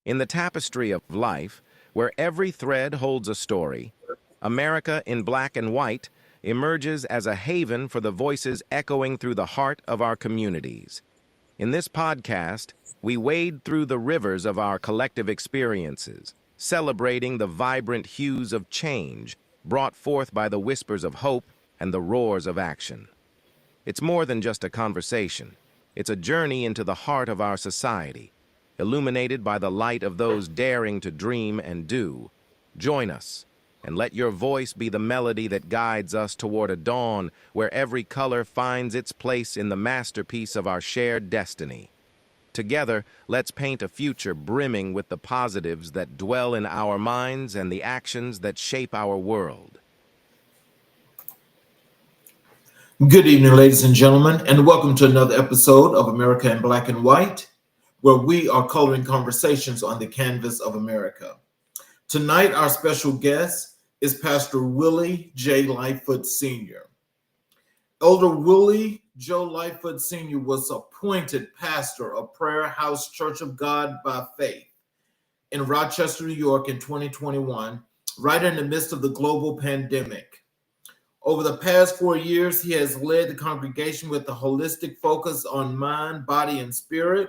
In the tapestry of life, where every thread holds a story, America in black and white emerges as a haven for the voices echoing through the heart of our communities. In this podcast, we wade through the rivers of our collective experiences, celebrating the vibrant hues of change brought forth by the whispers of hope and the roars of action. It's more than just a conversation. It's a journey into the heart of our society, illuminated by the light of those daring to dream and do. Join us, and let your voice be the melody that guides us toward a dawn where every color finds its place in the masterpiece of our shared destiny. Together, let's paint a future brimming with the positives that dwell in our minds and the actions that shape our world. Good evening, ladies and gentlemen, and welcome to another episode of America in Black and White, where we are coloring conversations on the canvas of America. Tonight, our special guest is Pastor Willie J. Lightfoot Sr. Elder Willie Joe Lightfoot Sr. was appointed pastor of Prayer House Church of God by Faith in Rochester, New York in 2021, right in the midst of the global pandemic. Over the past 4 years, he has led the congregation with a holistic focus on mind, body, and spirit,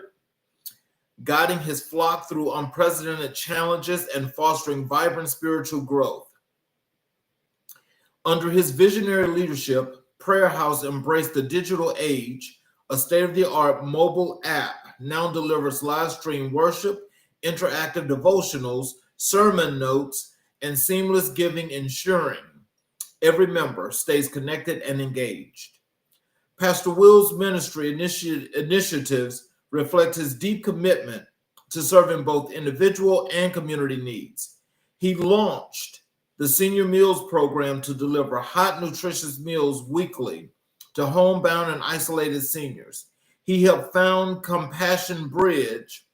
guiding his flock through unprecedented challenges and fostering vibrant spiritual growth. Under his visionary leadership, Prayer House embraced the digital age. A state-of-the-art mobile app now delivers live stream worship, interactive devotionals, sermon notes, and seamless giving, ensuring every member stays connected and engaged. Pastor Will's ministry initiatives reflect his deep commitment to serving both individual and community needs. He launched the Senior Meals Program to deliver hot, nutritious meals weekly to homebound and isolated seniors. He helped found Compassion Bridge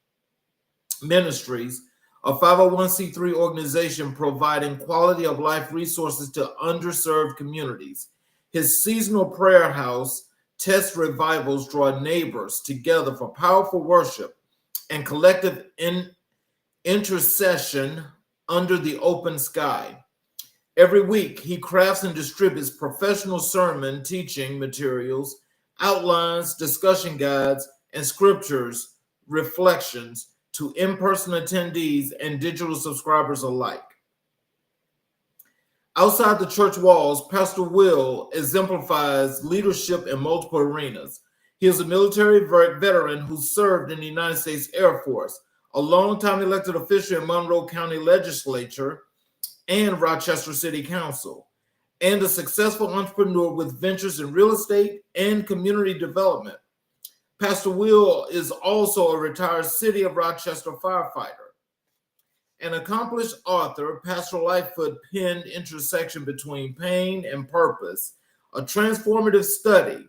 Ministries, a 501c3 organization providing quality of life resources to underserved communities. His seasonal prayer house test revivals draw neighbors together for powerful worship and collective intercession under the open sky. Every week, he crafts and distributes professional sermon teaching materials, outlines, discussion guides, and scriptures reflections to in-person attendees and digital subscribers alike. Outside the church walls, Pastor Will exemplifies leadership in multiple arenas. He is a military veteran who served in the United States Air Force, a longtime elected official in Monroe County Legislature and Rochester City Council, and a successful entrepreneur with ventures in real estate and community development. Pastor Will is also a retired City of Rochester firefighter. An accomplished author, Pastor Lightfoot penned Intersection Between Pain and Purpose, a transformative study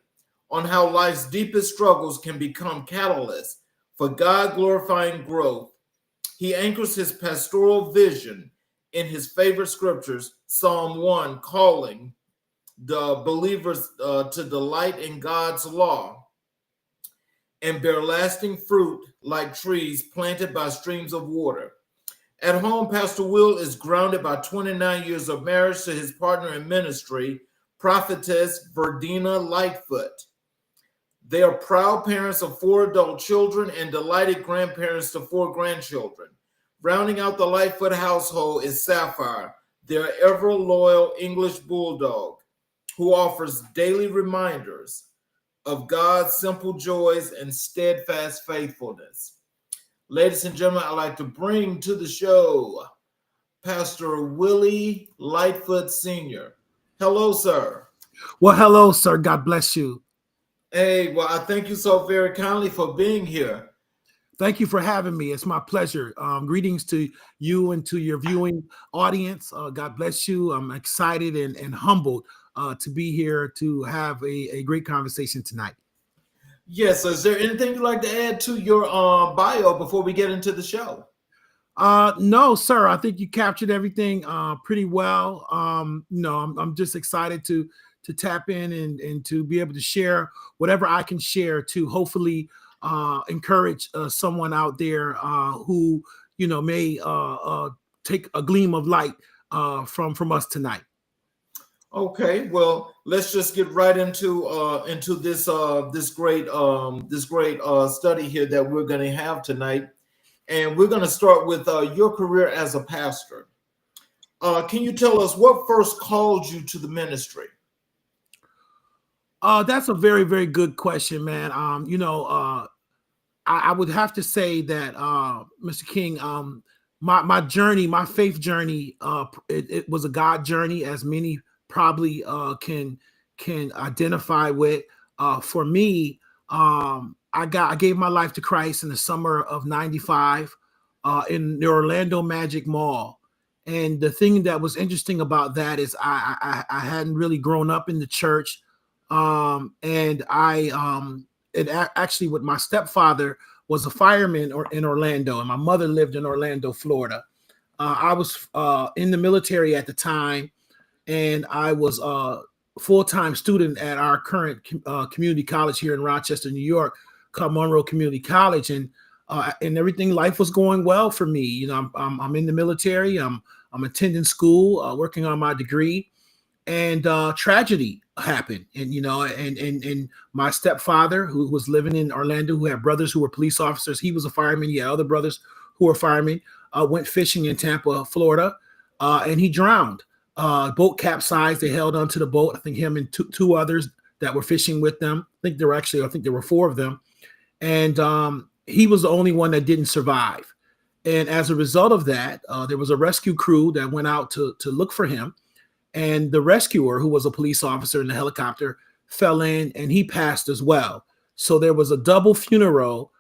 on how life's deepest struggles can become catalysts for God-glorifying growth. He anchors his pastoral vision in his favorite scriptures, Psalm 1, calling the believers to delight in God's law and bear lasting fruit like trees planted by streams of water. At home, Pastor Will is grounded by 29 years of marriage to his partner in ministry, prophetess Verdina Lightfoot. They are proud parents of 4 adult children and delighted grandparents to 4 grandchildren. Rounding out the Lightfoot household is Sapphire, their ever-loyal English bulldog, who offers daily reminders of God's simple joys and steadfast faithfulness. Ladies and gentlemen, I'd like to bring to the show Pastor Willie Lightfoot Sr. Hello, sir. Well, hello, sir. God bless you. Hey, well, I thank you so very kindly for being here. Thank you for having me. It's my pleasure. Greetings to you and to your viewing audience. God bless you. I'm excited and humbled to be here to have a great conversation tonight. Yes. So is there anything you'd like to add to your bio before we get into the show? No, sir. I think you captured everything pretty well. I'm just excited to tap in and to be able to share whatever I can share to hopefully encourage someone out there who may take a gleam of light from us tonight. Okay, well, let's just get right into this great study here that we're going to have tonight, and we're going to start with your career as a pastor. Can you tell us what first called you to the ministry? That's a very, very good question, man. I would have to say that, Mr. King, my journey, my faith journey, it was a God journey, as many probably can identify with. For me, I gave my life to Christ in the summer of '95 in the Orlando Magic Mall. And the thing that was interesting about that is I hadn't really grown up in the church. And actually with my stepfather was a fireman in Orlando, and my mother lived in Orlando, Florida. I was in the military at the time, and I was a full-time student at our current community college here in Rochester, New York, called Monroe Community College, and everything, life was going well for me. I'm in the military. I'm attending school, working on my degree, and tragedy happened. And and my stepfather, who was living in Orlando, who had brothers who were police officers, he was a fireman. He had other brothers who were firemen. Went fishing in Tampa, Florida, and he drowned. Boat capsized. They held onto the boat. I think him and two others that were fishing with them. I think there were four of them, and he was the only one that didn't survive. And as a result of that, there was a rescue crew that went out to look for him. And the rescuer, who was a police officer in the helicopter, fell in, and he passed as well. So there was a double funeral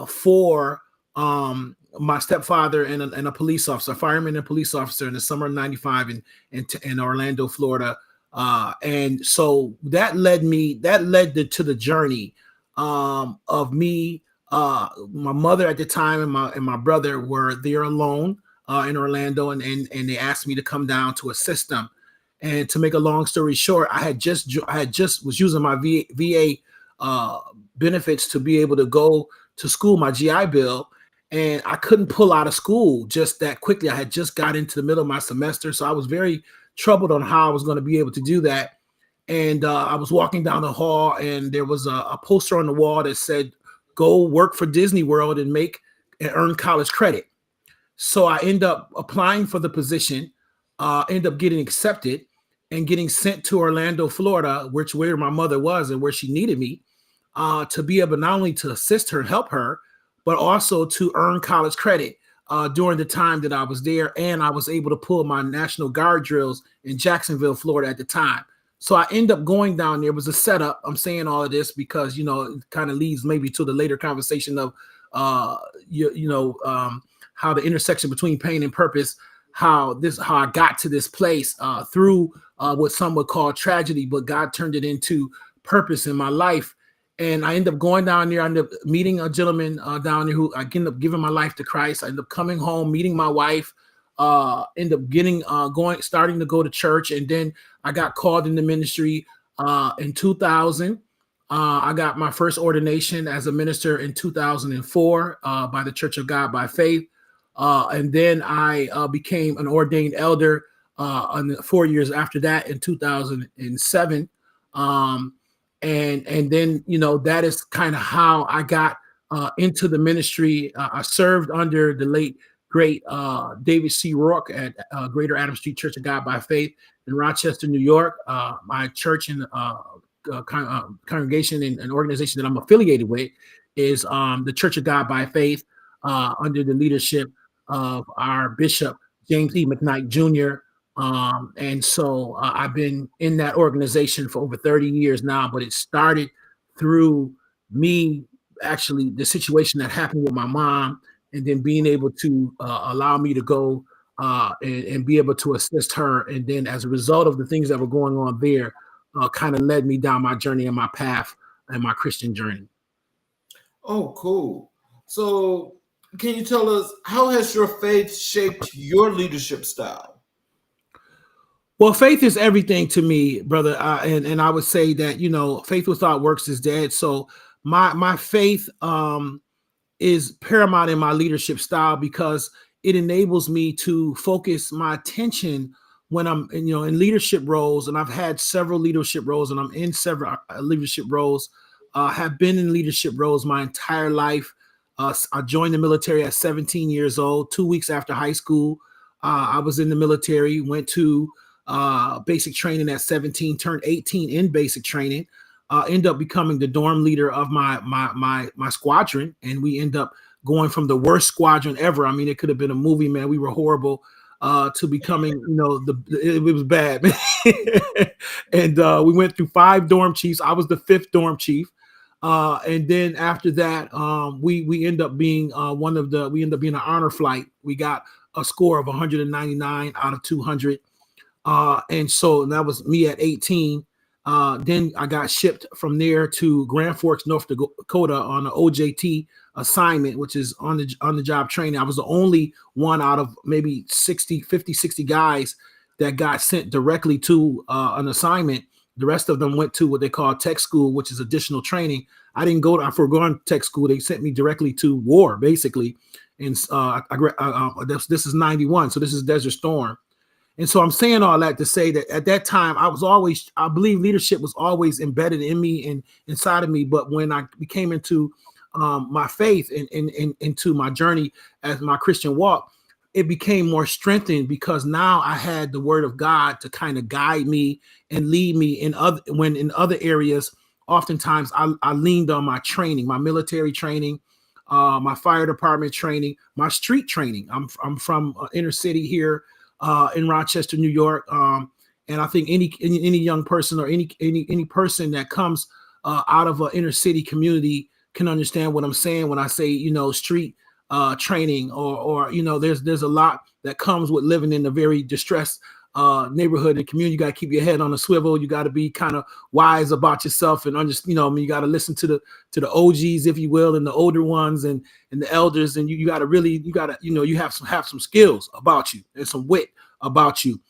for my stepfather and a police officer, a fireman and a police officer, in the summer of '95 in Orlando, Florida. And so that led to the journey of me. My mother at the time and my brother were there alone in Orlando, and they asked me to come down to assist them. And to make a long story short, I had just was using my VA benefits to be able to go to school, my GI Bill, and I couldn't pull out of school just that quickly. I had just got into the middle of my semester, so I was very troubled on how I was going to be able to do that. And I was walking down the hall, and there was a poster on the wall that said, "Go work for Disney World and earn college credit." So I end up applying for the position, end up getting accepted, and getting sent to Orlando, Florida, where my mother was and where she needed me, to be able not only to assist her and help her, but also to earn college credit during the time that I was there. And I was able to pull my National Guard drills in Jacksonville, Florida at the time. So I end up going down there. It was a setup. I'm saying all of this because, it kind of leads maybe to the later conversation of, how the intersection between pain and purpose, how I got to this place through what some would call tragedy, but God turned it into purpose in my life. And I ended up going down there. I ended up meeting a gentleman down there who I ended up giving my life to Christ. I ended up coming home, meeting my wife, ended up starting to go to church. And then I got called into ministry in 2000. I got my first ordination as a minister in 2004 by the Church of God by Faith. And then I became an ordained elder 4 years after that in 2007. And then, that is kind of how I got into the ministry. I served under the late, great David C. Rourke at Greater Adams Street Church of God by Faith in Rochester, New York. My church and congregation and organization that I'm affiliated with is the Church of God by Faith under the leadership of our Bishop, James E. McKnight Jr. And so I've been in that organization for over 30 years now, but it started through me, actually, the situation that happened with my mom, and then being able to allow me to go and be able to assist her. And then as a result of the things that were going on there, kind of led me down my journey and my path and my Christian journey. Oh, cool. So can you tell us, how has your faith shaped your leadership style? Well, faith is everything to me, brother. And I would say that, faith without works is dead. So my faith is paramount in my leadership style because it enables me to focus my attention when I'm in leadership roles. And I've had several leadership roles, and I'm in several leadership roles, have been in leadership roles my entire life. I joined the military at 17 years old, 2 weeks after high school. I was in the military, went to basic training at 17, turned 18 in basic training, end up becoming the dorm leader of my squadron. And we end up going from the worst squadron ever. I mean, it could have been a movie, man. We were horrible, to becoming, it was bad. And we went through 5 dorm chiefs. I was the 5th dorm chief. And then after that, we end up being we end up being an honor flight. We got a score of 199 out of 200. And so that was me at 18. Then I got shipped from there to Grand Forks, North Dakota on an OJT assignment, which is on the job training. I was the only one out of maybe 50, 60 guys that got sent directly to an assignment. The rest of them went to what they call tech school, which is additional training. I didn't go to forgone tech school. They sent me directly to war, basically. And this is 91. So this is Desert Storm. And so I'm saying all that to say that at that time, I believe leadership was always embedded in me and inside of me. But when I came into my faith and into my journey as my Christian walk, it became more strengthened because now I had the word of God to kind of guide me and lead me in other areas. Oftentimes I leaned on my training, my military training, my fire department training, my street training. I'm from inner city here in Rochester, New York. And I think any young person or any person that comes out of an inner city community can understand what I'm saying when I say, street training or there's a lot that comes with living in a very distressed neighborhood and community. You got to keep your head on a swivel. You got to be kind of wise about yourself and understand, you got to listen to the OGs, if you will, and the older ones and the elders. And you got to you have some skills about you and some wit about you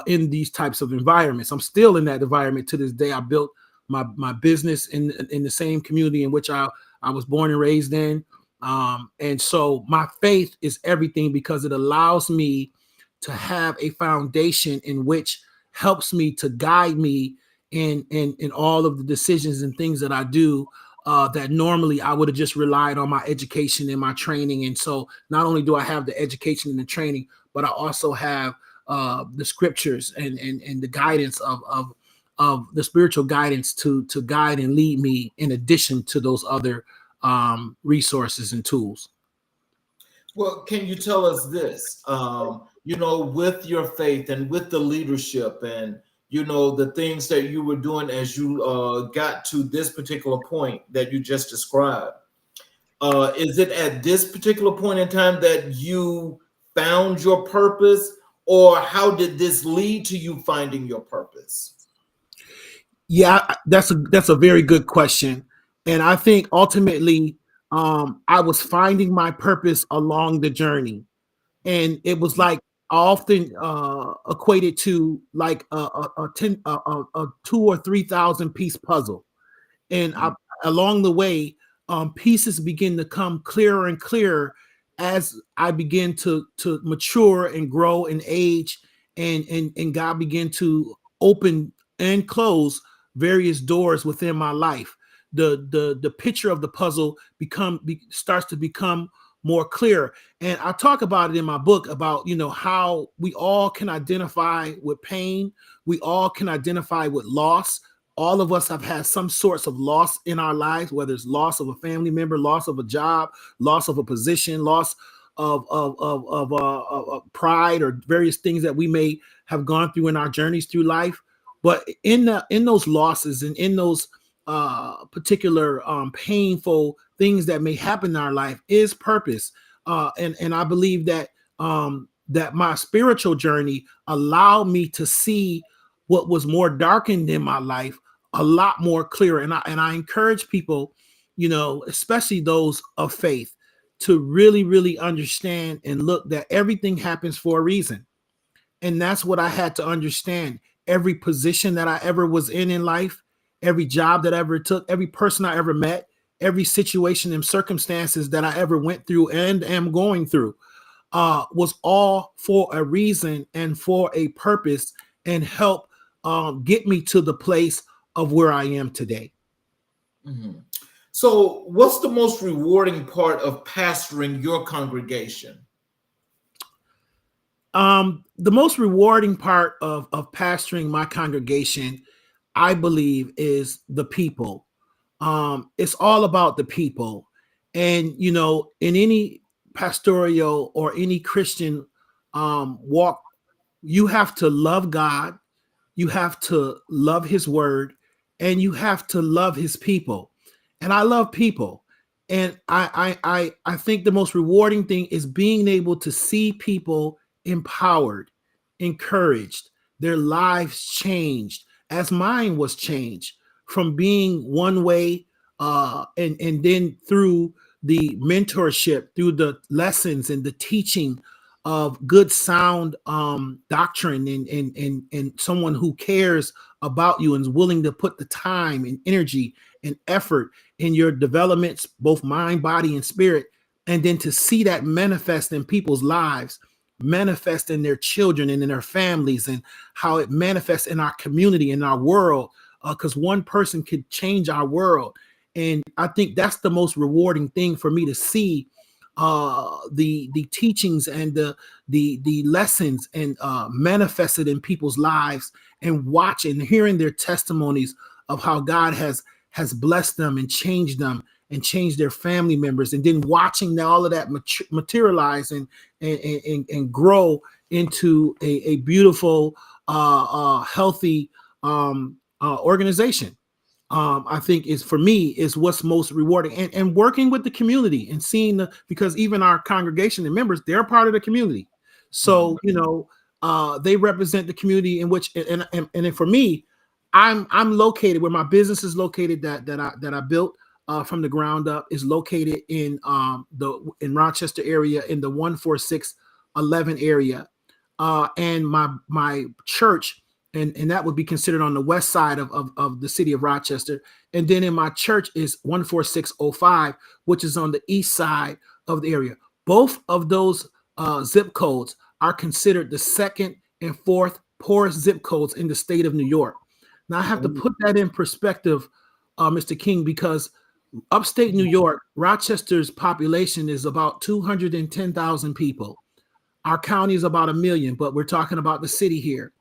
in these types of environments. I'm still in that environment to this day. I built my business in the same community in which I was born and raised in. And so my faith is everything because it allows me to have a foundation in which helps me to guide me in all of the decisions and things that I do that normally I would have just relied on my education and my training. And so not only do I have the education and the training, but I also have the scriptures and the guidance of the spiritual guidance to guide and lead me in addition to those other resources and tools. Well, can you tell us this, with your faith and with the leadership and, the things that you were doing as you got to this particular point that you just described, is it at this particular point in time that you found your purpose, or how did this lead to you finding your purpose? Yeah, that's a very good question. And I think ultimately, I was finding my purpose along the journey. And it was like often equated to like a 2,000 or 3,000 piece puzzle. And along the way, pieces begin to come clearer and clearer as I begin to mature and grow and age, and God began to open and close various doors within my life. The picture of the puzzle starts to become more clear. And I talk about it in my book about, how we all can identify with pain. We all can identify with loss. All of us have had some sorts of loss in our lives, whether it's loss of a family member, loss of a job, loss of a position, loss of pride, or various things that we may have gone through in our journeys through life. But in those losses and in those particular painful things that may happen in our life is purpose. And I believe that that my spiritual journey allowed me to see what was more darkened in my life a lot more clear. And I encourage people, especially those of faith, to really, really understand and look that everything happens for a reason. And that's what I had to understand. Every position that I ever was in life, every job that I ever took, every person I ever met, every situation and circumstances that I ever went through and am going through was all for a reason and for a purpose, and help get me to the place of where I am today. Mm-hmm. So what's the most rewarding part of pastoring your congregation? The most rewarding part of pastoring my congregation, I believe, is the people. It's all about the people. And, you know, in any pastoral or any Christian walk, you have to love God, you have to love his word, and you have to love his people. And I love people. And I think the most rewarding thing is being able to see people empowered, encouraged, their lives changed, as mine was changed from being one way, and then through the mentorship, through the lessons and the teaching of good sound doctrine, and someone who cares about you and is willing to put the time and energy and effort in your developments, both mind, body, and spirit, and then to see that manifest in people's lives, manifest in their children and in their families, and how it manifests in our community, in our world, because one person could change our world. And I think that's the most rewarding thing for me, to see the teachings and the lessons and manifested in people's lives, and watch and hearing their testimonies of how God has blessed them and changed their family members, and then watching all of that materialize and grow into a beautiful, healthy organization. I think is, for me, is what's most rewarding, and working with the community and seeing because even our congregation and members, they're part of the community. So, you know, they represent the community in which, and then for me, I'm located where my business is located, that I built from the ground up, is located in Rochester area, in the 14611 area, and my church. And that would be considered on the west side of the city of Rochester. And then in my church is 14605, which is on the east side of the area. Both of those zip codes are considered the second and fourth poorest zip codes in the state of New York. Now, I have to put that in perspective, Mr. King, because upstate New York, Rochester's population is about 210,000 people. Our county is about 1 million, but we're talking about the city here.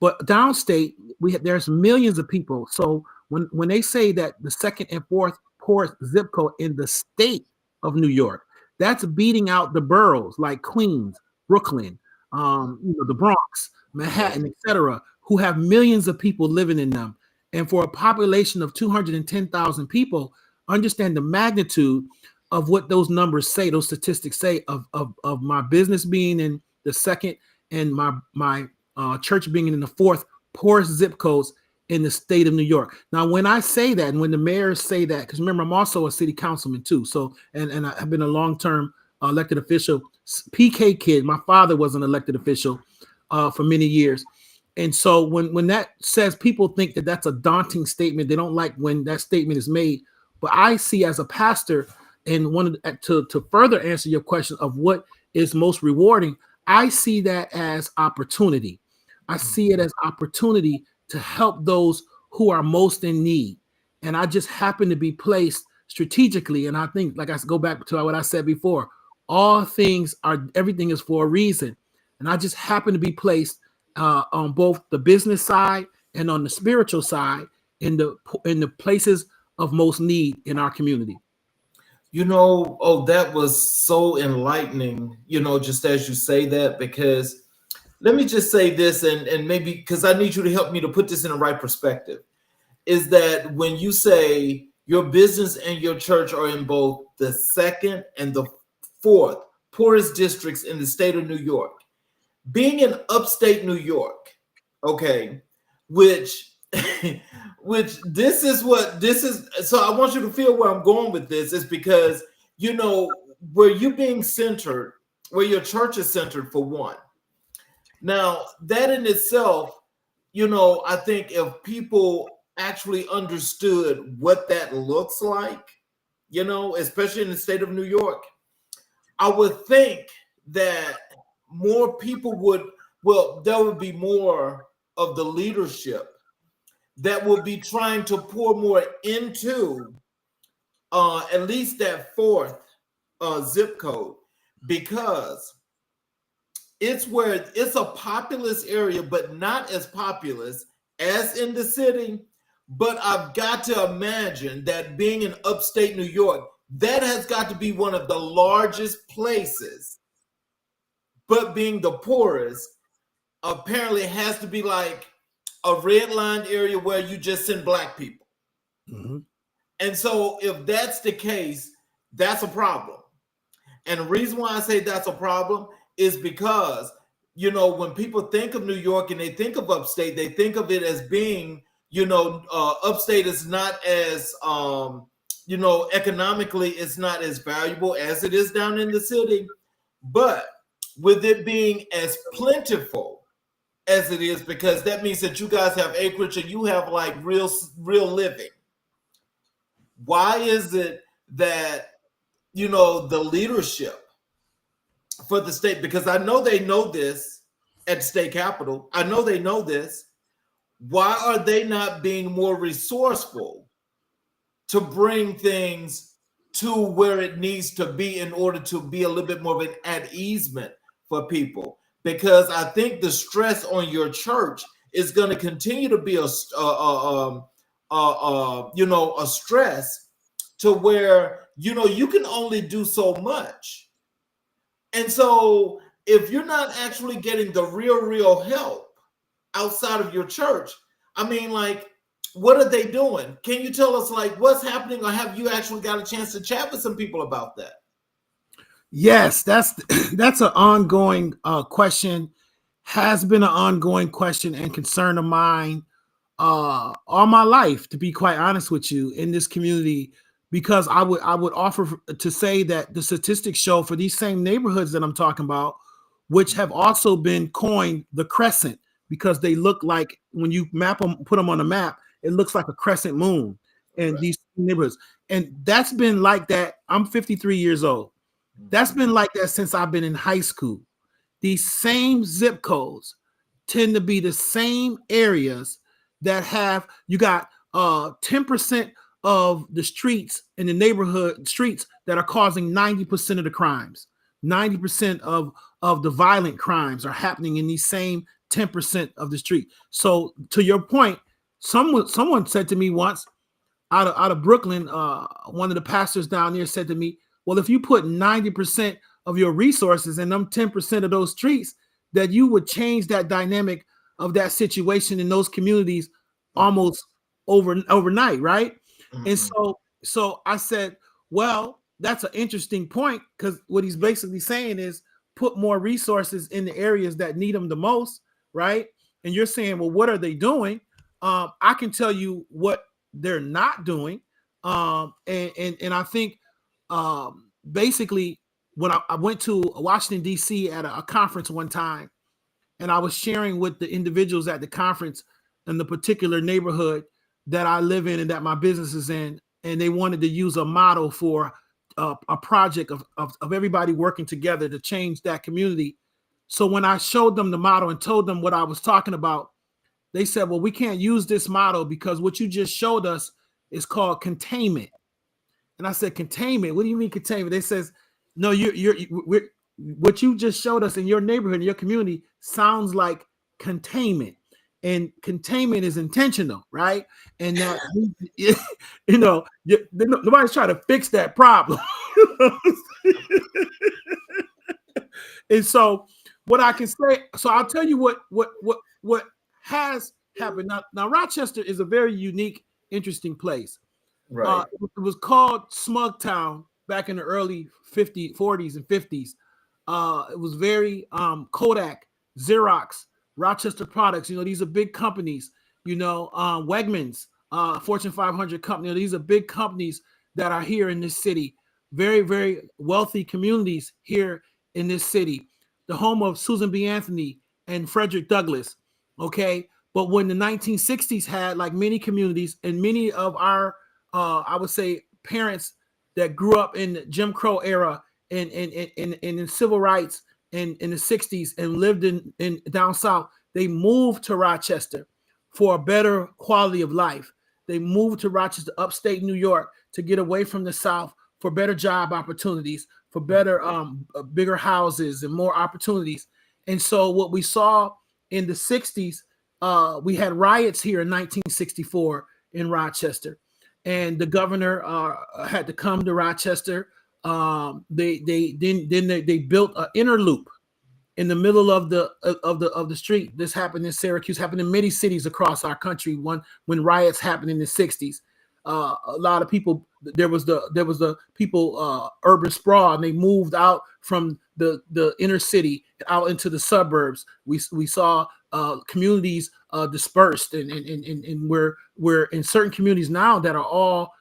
But downstate, there's millions of people. So when they say that the second and fourth poorest zip code in the state of New York, that's beating out the boroughs like Queens, Brooklyn, the Bronx, Manhattan, etc., who have millions of people living in them. And for a population of 210,000 people, understand the magnitude of what those numbers say, those statistics say of my business being in the second and my church being in the fourth poorest zip codes in the state of New York. Now, when I say that, and when the mayors say that, because remember, I'm also a city councilman too. So, and I've been a long-term elected official, PK kid. My father was an elected official for many years. And so when that says, people think that that's a daunting statement. They don't like when that statement is made. But I see, as a pastor, and wanted to further answer your question of what is most rewarding, I see that as opportunity. I see it as opportunity to help those who are most in need. And I just happen to be placed strategically. And I think, like I go back to what I said before, everything is for a reason. And I just happen to be placed on both the business side and on the spiritual side in the places of most need in our community. That was so enlightening, just as you say that, because let me just say this, and maybe because I need you to help me to put this in the right perspective, is that when you say your business and your church are in both the second and the fourth poorest districts in the state of New York, being in upstate New York, okay, which this is, so I want you to feel where I'm going with this, is because, where you being centered, where your church is centered, for one. Now, that in itself, I think if people actually understood what that looks like, especially in the state of New York. I would think that more people there would be more of the leadership that will be trying to pour more into at least that fourth zip code, because it's a populous area, but not as populous as in the city. But I've got to imagine that being in upstate New York, that has got to be one of the largest places. But being the poorest, apparently has to be like a redlined area where you just send Black people. Mm-hmm. And so if that's the case, that's a problem. And the reason why I say that's a problem is because, when people think of New York and they think of upstate, they think of it as being, upstate is not as, economically, it's not as valuable as it is down in the city. But with it being as plentiful as it is, because that means that you guys have acreage and you have like real living. Why is it that, the leadership for the state, because I know they know this at the state capitol, I know they know this, why are they not being more resourceful to bring things to where it needs to be in order to be a little bit more of an at easement for people? Because I think the stress on your church is going to continue to be a stress to where, you can only do so much. And so if you're not actually getting the real help outside of your church, I mean, like, what are they doing? Can you tell us, like, what's happening, or have you actually got a chance to chat with some people about that? Yes, that's an ongoing question, has been an ongoing question and concern of mine all my life, to be quite honest with you, in this community, because I would offer to say that the statistics show for these same neighborhoods that I'm talking about, which have also been coined the crescent, because they look like, when you map them, put them on a map, it looks like a crescent moon in these neighborhoods. And that's been like that. I'm 53 years old. That's been like that since I've been in high school. These same zip codes tend to be the same areas that have, you got 10% of the streets in the neighborhood streets that are causing 90% of the crimes. 90% of the violent crimes are happening in these same 10% of the street. So to your point, someone said to me once, out of Brooklyn, one of the pastors down there said to me, well, if you put 90% of your resources in them 10% of those streets, that you would change that dynamic of that situation in those communities almost overnight, right? Mm-hmm. And so I said, well, that's an interesting point, because what he's basically saying is put more resources in the areas that need them the most, right? And you're saying, well, what are they doing? I can tell you what they're not doing. And I think basically, when I went to Washington, D.C. at a conference one time, and I was sharing with the individuals at the conference in the particular neighborhood that I live in and that my business is in, and they wanted to use a model for a project of everybody working together to change that community. So when I showed them the model and told them what I was talking about, they said, well, we can't use this model because what you just showed us is called containment. And I said, containment? What do you mean containment? They says, no, what you just showed us in your neighborhood, in your community, sounds like containment. And containment is intentional, right? And that, nobody's trying to fix that problem. And so what I can say, so I'll tell you what has happened. Now Rochester is a very unique, interesting place. Right. It was called Smugtown back in the early 40s and 50s. It was very Kodak, Xerox, Rochester Products. These are big companies. Wegmans, Fortune 500 company. These are big companies that are here in this city. Very, very wealthy communities here in this city. The home of Susan B. Anthony and Frederick Douglass. Okay, but when the 1960s had, like many communities and many of our I would say parents that grew up in the Jim Crow era and in civil rights in the 60s and lived in down south, they moved to Rochester for a better quality of life. They moved to Rochester, upstate New York, to get away from the South for better job opportunities, for better, bigger houses and more opportunities. And so what we saw in the 60s, we had riots here in 1964 in Rochester, and the governor had to come to Rochester. They built an inner loop in the middle of the street. This happened in Syracuse, happened in many cities across our country. When riots happened in the 60s, a lot of people, there was the people, urban sprawl, and they moved out from the inner city out into the suburbs. We saw communities dispersed, and we're in certain communities now that are all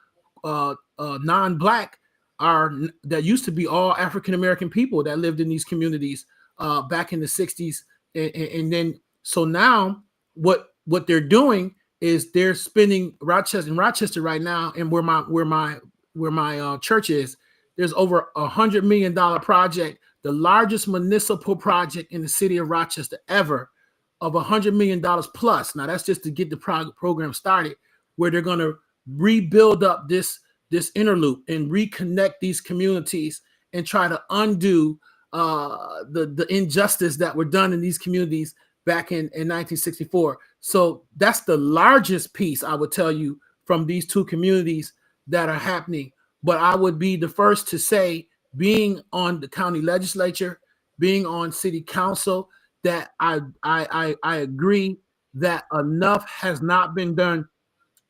non-Black, that used to be all African American people that lived in these communities back in the 60s. And then so now what they're doing is they're spending Rochester right now, and where my church is, there's over $100 million project, the largest municipal project in the city of Rochester ever, of $100 million plus. Now that's just to get the program started, where they're going to rebuild up this inner loop and reconnect these communities and try to undo the injustice that were done in these communities back in 1964. So that's the largest piece, I would tell you, from these two communities that are happening. But I would be the first to say, being on the county legislature, being on city council, that I agree that enough has not been done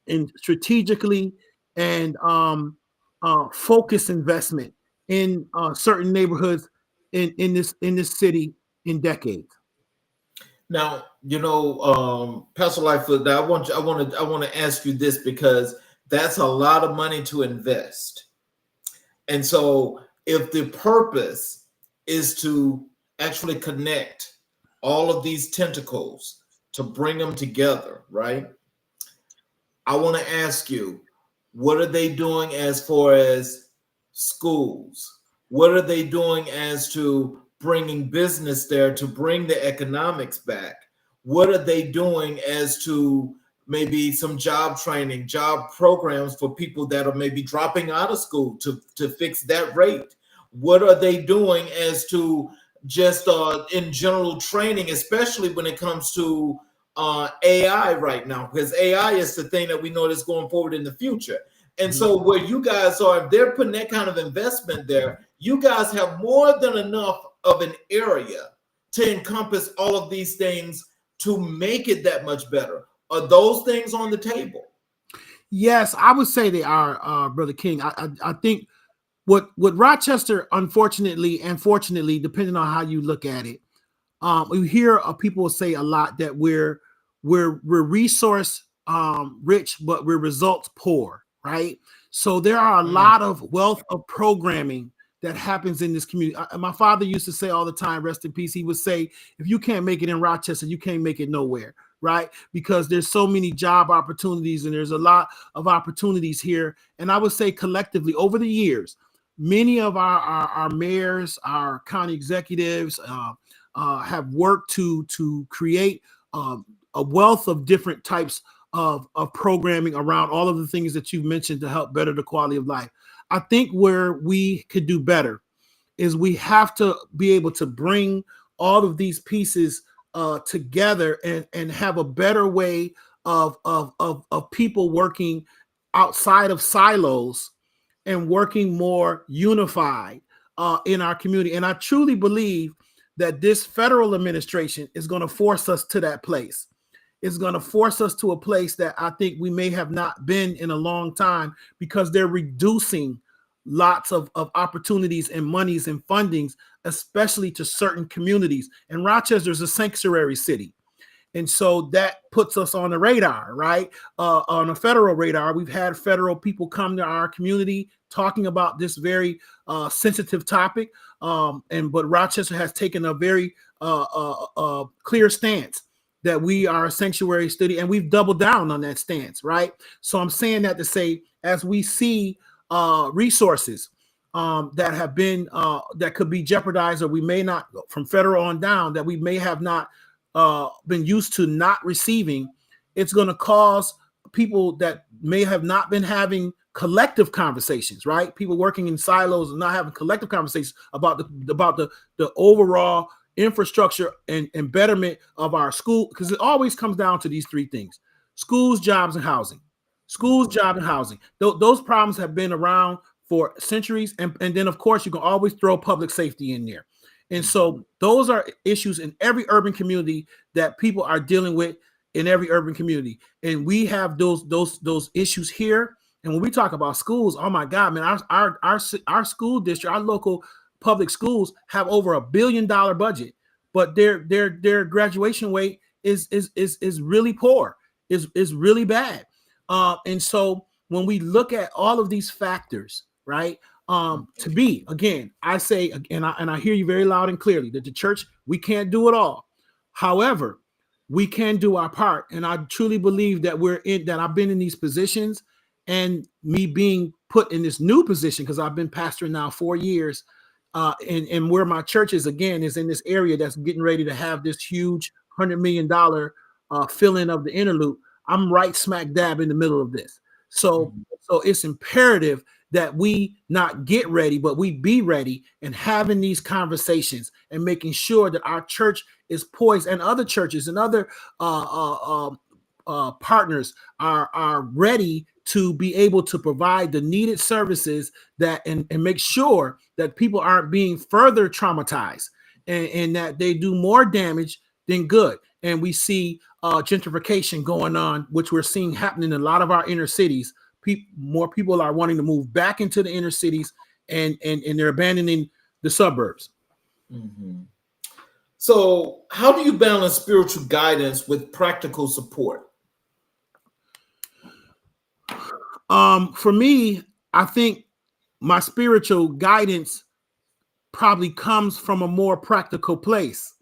in strategically and focused investment in certain neighborhoods in this city in decades. Now, Pastor Lightfoot, I want to ask you this, because that's a lot of money to invest. And so if the purpose is to actually connect all of these tentacles, to bring them together, right? I want to ask you, what are they doing as far as schools? What are they doing as to bringing business there, to bring the economics back? What are they doing as to maybe some job training, job programs for people that are maybe dropping out of school to fix that rate? What are they doing as to just in general training, especially when it comes to AI right now? Because AI is the thing that we know that's going forward in the future. And so where you guys are, if they're putting that kind of investment there, you guys have more than enough of an area to encompass all of these things to make it that much better. Are those things on the table? Yes, I would say they are, Brother King. I think what Rochester, unfortunately and fortunately, depending on how you look at it, we hear people say a lot that we're resource rich, but we're results poor, right? So there are a lot of wealth of programming that happens in this community. My father used to say all the time, rest in peace, he would say, if you can't make it in Rochester, you can't make it nowhere, right? Because there's so many job opportunities, and there's a lot of opportunities here. And I would say collectively over the years, many of our mayors, our county executives have worked to create a wealth of different types of programming around all of the things that you've mentioned to help better the quality of life. I think where we could do better is we have to be able to bring all of these pieces together and have a better way of people working outside of silos and working more unified in our community. And I truly believe that this federal administration is going to force us to that place. It's going to force us to a place that I think we may have not been in a long time, because they're reducing lots of opportunities and monies and fundings, especially to certain communities. And Rochester is a sanctuary city. And so that puts us on the radar, right? On a federal radar. We've had federal people come to our community talking about this very sensitive topic. But Rochester has taken a very clear stance that we are a sanctuary city, and we've doubled down on that stance, right? So I'm saying that to say, as we see resources that have been that could be jeopardized, or we may not, from federal on down, that we may have not been used to not receiving. It's going to cause people that may have not been having collective conversations, right? People working in silos and not having collective conversations about the overall infrastructure and betterment of our school, because it always comes down to these three things: schools, jobs, and housing. Schools, job, and housing. Those problems have been around for centuries, and then of course you can always throw public safety in there. And so those are issues in every urban community that people are dealing with in every urban community, and we have those issues here. And when we talk about schools, oh my God, man, our school district, our local public schools have over $1 billion budget, but their graduation rate is really poor, is really bad. And so when we look at all of these factors, right? To be, again, I say, and I hear you very loud and clearly, that the church, we can't do it all. However, we can do our part. And I truly believe that that I've been in these positions, and me being put in this new position, because I've been pastoring now 4 years, and where my church is, again, is in this area that's getting ready to have this huge $100 million fill-in of the inner loop. I'm right smack dab in the middle of this. So it's imperative that we not get ready, but we be ready, and having these conversations and making sure that our church is poised, and other churches and other partners are ready to be able to provide the needed services that and make sure that people aren't being further traumatized, and that they do more damage than good. And we see gentrification going on, which we're seeing happening in a lot of our inner cities. More people are wanting to move back into the inner cities, and they're abandoning the suburbs. Mm-hmm. So how do you balance spiritual guidance with practical support? For me, I think my spiritual guidance probably comes from a more practical place,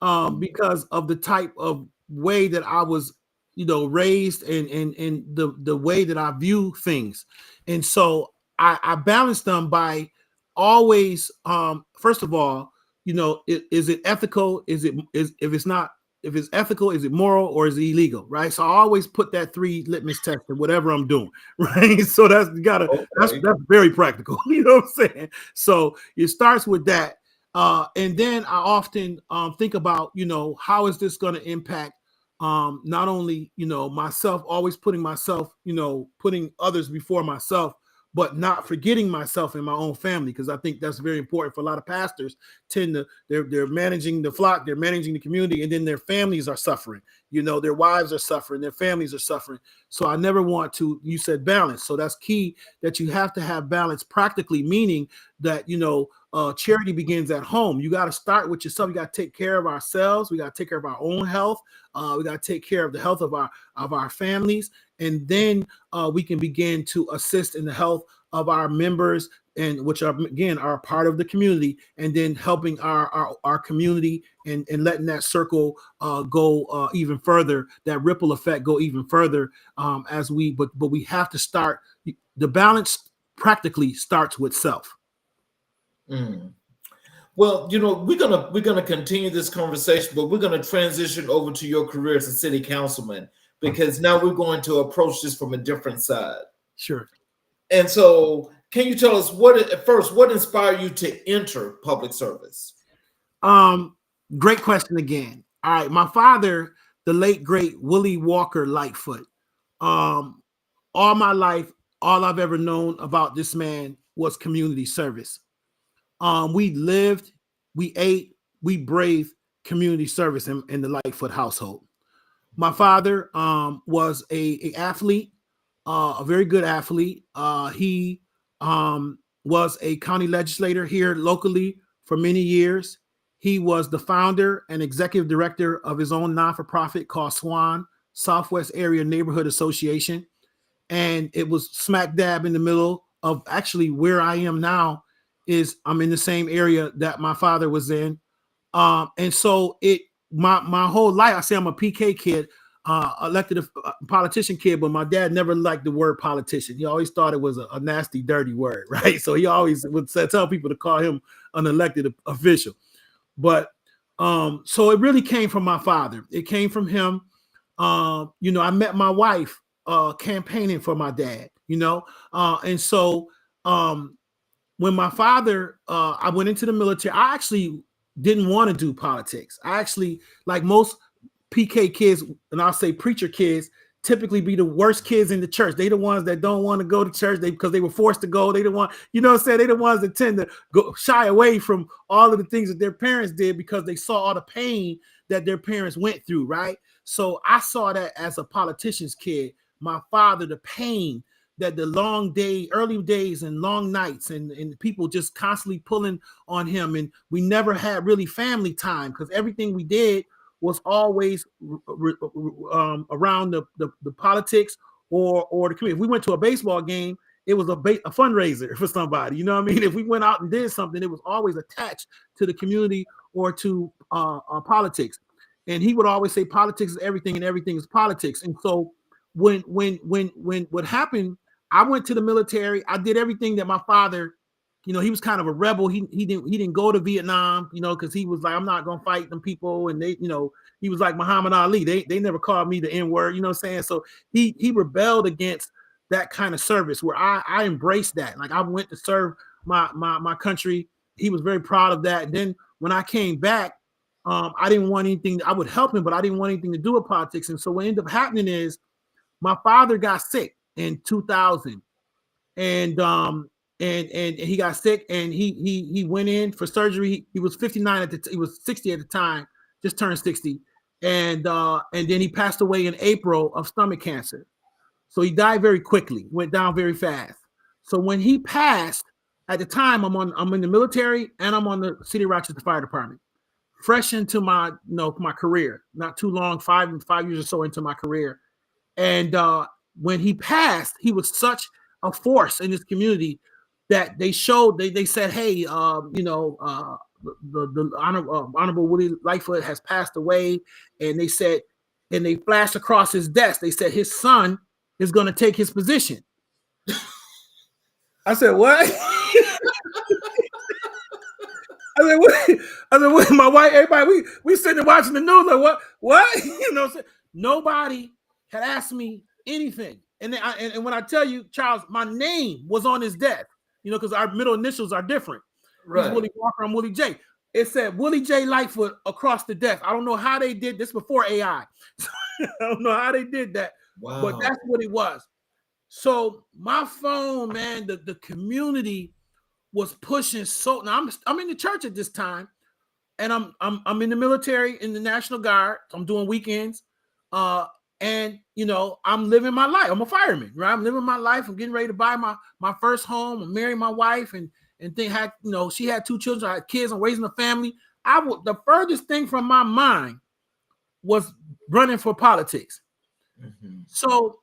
because of the type of way that I was, raised, and the way that I view things. And so I balance them by always, first of all, is it ethical? If it's ethical, is it moral, or is it illegal? Right. So I always put that 3 litmus test in whatever I'm doing. Right. So that's very practical. You know what I'm saying? So it starts with that. And then I often think about, how is this going to impact not only, myself, always putting myself, putting others before myself, but not forgetting myself and my own family, because I think that's very important for a lot of pastors. They're managing the flock, they're managing the community, and then their families are suffering. Their wives are suffering, their families are suffering. So I never want to, you said balance. So that's key, that you have to have balance practically, meaning that, charity begins at home. You got to start with yourself. You got to take care of ourselves. We got to take care of our own health. We got to take care of the health of our families. And then we can begin to assist in the health of our members, and which are, again, are part of the community, and then helping our community and letting that circle go even further, that ripple effect go even further, but we have to start. The balance practically starts with self. Mm. Well, we're gonna continue this conversation, but we're gonna transition over to your career as a city councilman, because now we're going to approach this from a different side. Sure. And so, can you tell us what inspired you to enter public service? Great question again. All right, my father, the late great Willie Walker Lightfoot. All my life, all I've ever known about this man was community service. We lived, we ate, we breathed community service in the Lightfoot household. My father was a athlete, a very good athlete. He was a county legislator here locally for many years. He was the founder and executive director of his own non-for-profit called SWAN, Southwest Area Neighborhood Association. And it was smack dab in the middle of actually where I am now. I'm in the same area that my father was in. And so my whole life, I say I'm a PK kid. elected a politician kid, but my dad never liked the word politician. He always thought it was a nasty, dirty word, right? So he always would tell people to call him an elected official. But so it really came from my father. It came from him. I met my wife campaigning for my dad, and so when my father, I went into the military, I actually didn't want to do politics. I actually, like most PK kids, and I'll say preacher kids, typically be the worst kids in the church. They the ones that don't want to go to church because they were forced to go. They the one, they the ones that tend to go shy away from all of the things that their parents did because they saw all the pain that their parents went through, right? So I saw that as a politician's kid, my father, the pain that the long day, early days and long nights and people just constantly pulling on him. And we never had really family time because everything we did was always around the politics or the community. If we went to a baseball game, it was a fundraiser for somebody. You know what I mean? If we went out and did something, it was always attached to the community or to politics. And he would always say politics is everything and everything is politics. And so when what happened, I went to the military. I did everything that my father, he was kind of a rebel. He didn't go to Vietnam, because he was like, I'm not gonna fight them people. And they, he was like Muhammad Ali. They never called me the N-word, you know what I'm saying? So he rebelled against that kind of service where I embraced that. Like I went to serve my country. He was very proud of that. And then when I came back, I didn't want anything. I would help him, but I didn't want anything to do with politics. And so what ended up happening is my father got sick in 2000, and he got sick, and he went in for surgery. He was 59 he was 60 at the time, just turned 60, and then he passed away in April of stomach cancer. So he died very quickly, went down very fast. So when he passed, at the time I'm in the military and I'm on the City of Rochester Fire Department, fresh into my my career, not too long, 5 years or so into my career. And when he passed, he was such a force in this community that they showed. They said, "Hey, the Honorable Willie Lightfoot has passed away," and they said, and they flashed across his desk. They said his son is going to take his position. I said, "What?" I said, what? My wife, everybody, we sitting there watching the news. Like, what? Nobody had asked me anything. And when I tell you, Charles, my name was on his desk, because our middle initials are different. Right. He's Willie Walker, I'm Willie J. It said Willie J. Lightfoot across the desk. I don't know how they did this before AI. I don't know how they did that. Wow. But that's what it was. So my phone, man, the community was pushing. So now I'm in the church at this time, and I'm in the military in the National Guard. I'm doing weekends, and I'm living my life. I'm a fireman, right? I'm living my life. I'm getting ready to buy my first home. I'm marrying my wife, and she had 2 children. I had kids. I'm raising a family. The furthest thing from my mind was running for politics. Mm-hmm. So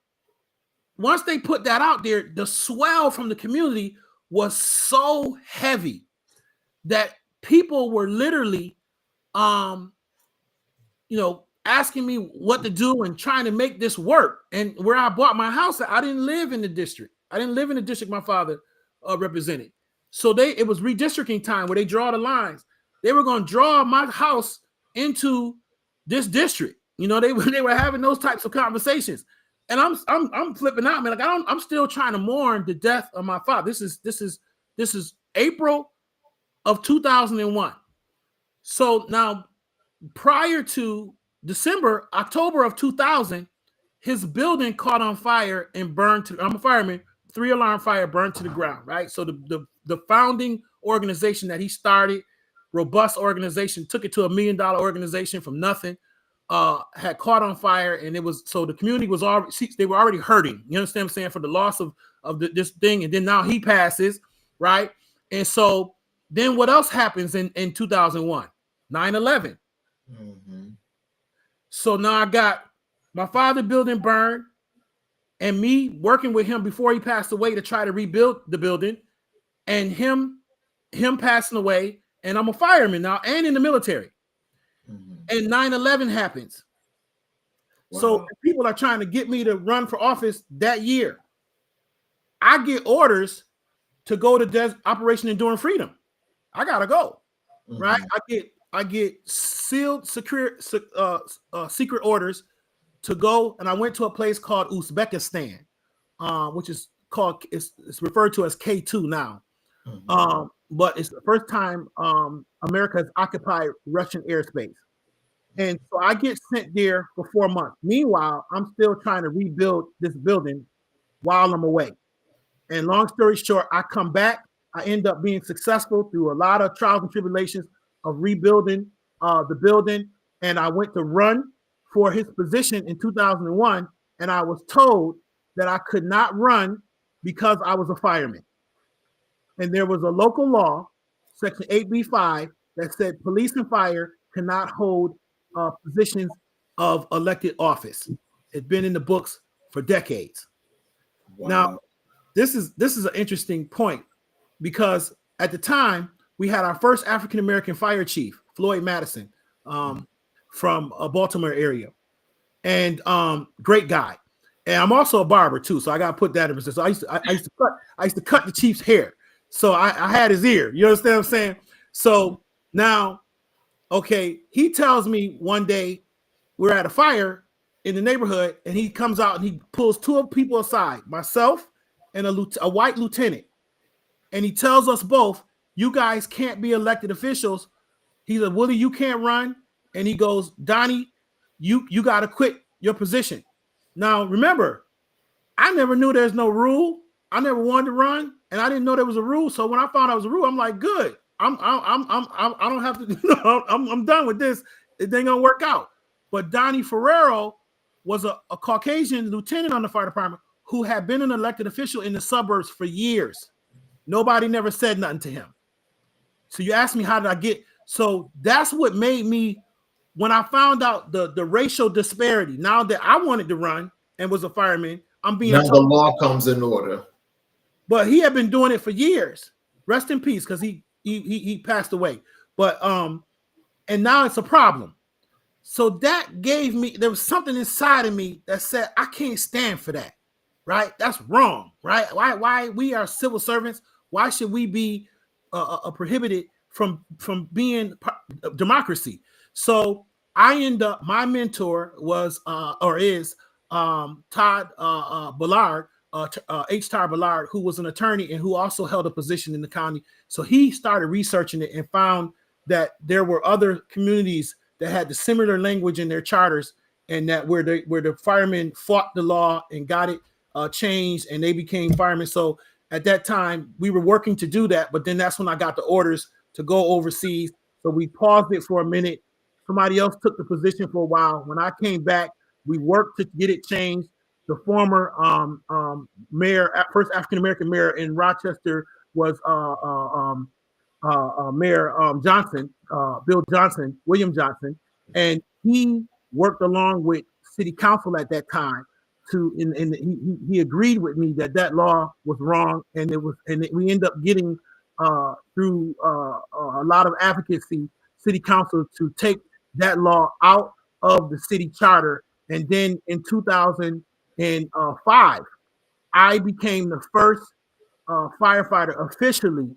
once they put that out there, the swell from the community was so heavy that people were literally, asking me what to do and trying to make this work. And where I bought my house, I didn't live in the district. I didn't live in the district my father represented. So it was redistricting time where they draw the lines. They were going to draw my house into this district. They were having those types of conversations. And I'm flipping out, man. Like I'm still trying to mourn the death of my father. This is April of 2001. So now, prior to October of 2000, his building caught on fire and burned to. I'm a fireman. 3-alarm fire burned to the ground. Right. So the founding organization that he started, robust organization, took it to $1 million organization from nothing. Had caught on fire, and the community was they were already hurting. You understand what I'm saying, for the loss of this thing, and then now he passes, right? And so then what else happens in 2001? 9/11. Mm-hmm. So now I got my father building burned, and me working with him before he passed away to try to rebuild the building, and him passing away, and I'm a fireman now and in the military. And 9/11 happens. So people are trying to get me to run for office that year. I get orders to go to Operation Enduring Freedom. I gotta go, right? I get sealed secret orders to go, and I went to a place called Uzbekistan, which is called it's referred to as K2 now. But it's the first time America has occupied Russian airspace. And so I get sent there for 4 months. Meanwhile, I'm still trying to rebuild this building while I'm away. And long story short, I come back. I end up being successful through a lot of trials and tribulations of rebuilding the building. And I went to run for his position in 2001. And I was told that I could not run because I was a fireman. And there was a local law, Section 8B5, that said police and fire cannot hold positions of elected office. It's been in the books for decades. Now, this is an interesting point because at the time we had our first African-American fire chief, Floyd Madison, from a Baltimore area, and great guy. And I'm also a barber too, so I got to put that in perspective. So I used to cut the chief's hair, so I had his ear. You understand what I'm saying? So now, okay, he tells me one day we're at a fire in the neighborhood, and he comes out and he pulls two people aside, myself and a white lieutenant, and he tells us both, "You guys can't be elected officials." He said, "Willie, you can't run," and he goes, "Donnie, you got to quit your position." Now, remember, I never knew there's no rule. I never wanted to run, and I didn't know there was a rule. So when I found out there was a rule, I'm like, good. I don't have to. I'm done with this. It ain't gonna work out. But Donnie Ferrero was a Caucasian lieutenant on the fire department who had been an elected official in the suburbs for years. Nobody never said nothing to him. So you asked me how did I get? So that's what made me. When I found out the racial disparity, now that I wanted to run and was a fireman, I'm being now told, the law comes in order. But he had been doing it for years. Rest in peace, because he passed away. But and now it's a problem. So that gave me, there was something inside of me that said I can't stand for that. Right? That's wrong. Right? Why we are civil servants? Why should we be prohibited from being democracy? So I end up, my mentor was is Todd Ballard, H. Todd Ballard, who was an attorney and who also held a position in the county. So he started researching it and found that there were other communities that had the similar language in their charters, and that where the firemen fought the law and got it changed, and they became firemen. So at that time, we were working to do that, but then that's when I got the orders to go overseas. So we paused it for a minute. Somebody else took the position for a while. When I came back, we worked to get it changed. The former mayor, first African-American mayor in Rochester was Mayor Johnson, William Johnson, and he worked along with city council at that time he agreed with me that law was wrong, and we ended up getting through a lot of advocacy, city council to take that law out of the city charter. And then in 2005, I became the first firefighter officially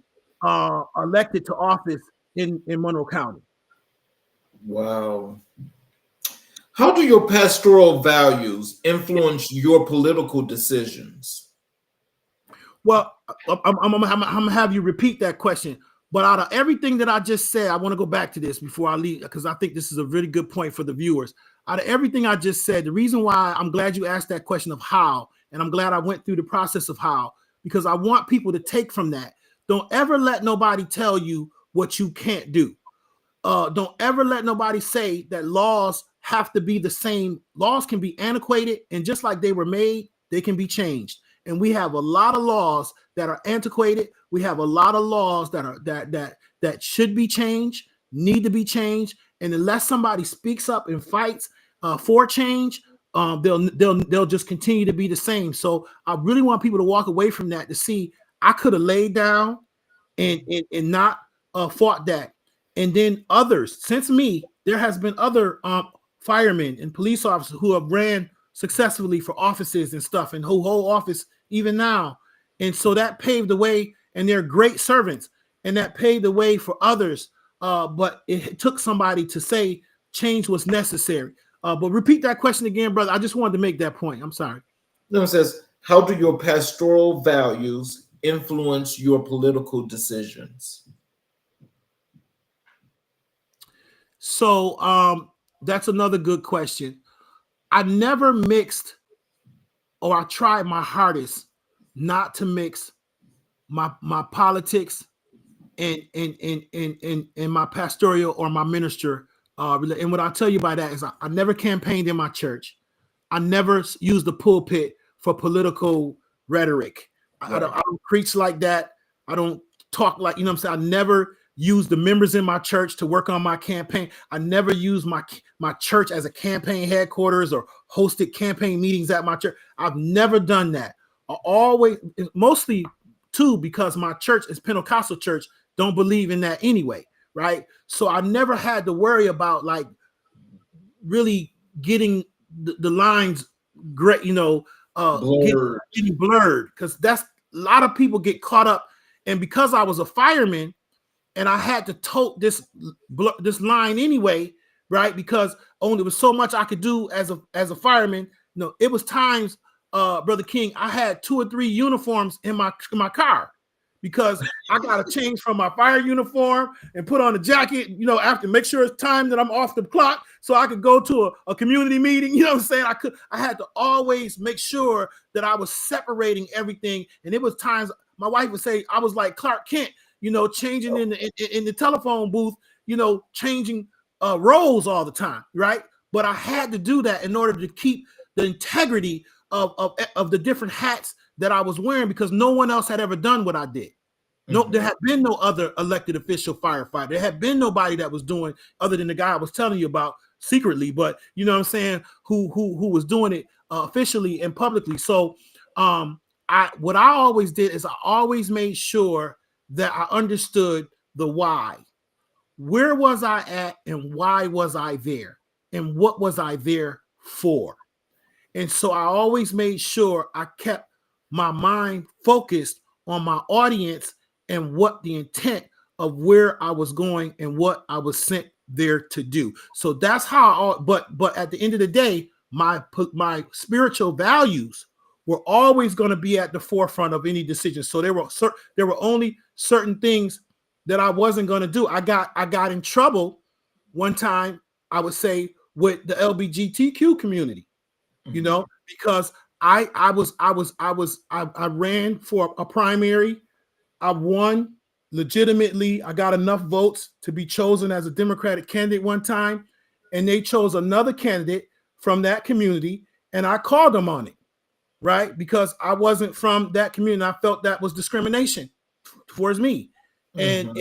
elected to office in Monroe County. Wow. How do your pastoral values influence your political decisions? Well, I'm gonna have you repeat that question. But out of everything that I just said, I want to go back to this before I leave, because I think this is a really good point for the viewers. Out of everything I just said, the reason why I'm glad you asked that question of how, and I'm glad I went through the process of how, because I want people to take from that. Don't ever let nobody tell you what you can't do. Don't ever let nobody say that laws have to be the same. Laws can be antiquated, and just like they were made, they can be changed. And we have a lot of laws that are antiquated. We have a lot of laws that are that should be changed, need to be changed. And unless somebody speaks up and fights for change, they'll just continue to be the same. So I really want people to walk away from that to see I could have laid down and not fought that. And then others, since me, there has been other firemen and police officers who have ran successfully for offices and stuff and who hold office even now. And so that paved the way, and they're great servants, and that paved the way for others. But it took somebody to say change was necessary. But repeat that question again, brother. I just wanted to make that point. I'm sorry. No, it says, how do your pastoral values influence your political decisions? So that's another good question. I never mixed, or I tried my hardest not to mix my politics and my pastoral or my minister. And what I'll tell you by that is I never campaigned in my church. I never used the pulpit for political rhetoric. I don't preach like that. I don't talk like, you know what I'm saying? I never used the members in my church to work on my campaign. I never used my church as a campaign headquarters or hosted campaign meetings at my church. I've never done that. I always, mostly too, because my church is Pentecostal church, don't believe in that anyway, right? So I never had to worry about like really getting the lines great, you know, getting blurred, because that's a lot of people get caught up. And because I was a fireman and I had to tote this line anyway, right? Because only was so much I could do as a fireman. You know, it was times, Brother King, I had 2 or 3 uniforms in my car because I got to change from my fire uniform and put on a jacket, you know, after make sure it's time that I'm off the clock so I could go to a community meeting. You know what I'm saying? I had to always make sure that I was separating everything. And it was times my wife would say I was like Clark Kent, you know, changing in the telephone booth, you know, changing roles all the time, right? But I had to do that in order to keep the integrity of the different hats that I was wearing, because no one else had ever done what I did. No, there had been no other elected official firefighter. There had been nobody that was doing, other than the guy I was telling you about secretly, but you know what I'm saying, who was doing it officially and publicly. So what I always did is I always made sure that I understood the why. Where was I at and why was I there? And what was I there for? And so I always made sure I kept my mind focused on my audience and what the intent of where I was going and what I was sent there to do. So that's how but at the end of the day, my spiritual values were always going to be at the forefront of any decision. So there were only certain things that I wasn't going to do. I got in trouble one time, I would say, with the LGBTQ community, you know, because I ran for a primary. I won legitimately. I got enough votes to be chosen as a Democratic candidate one time, and they chose another candidate from that community, and I called them on it, right? Because I wasn't from that community. I felt that was discrimination towards me. And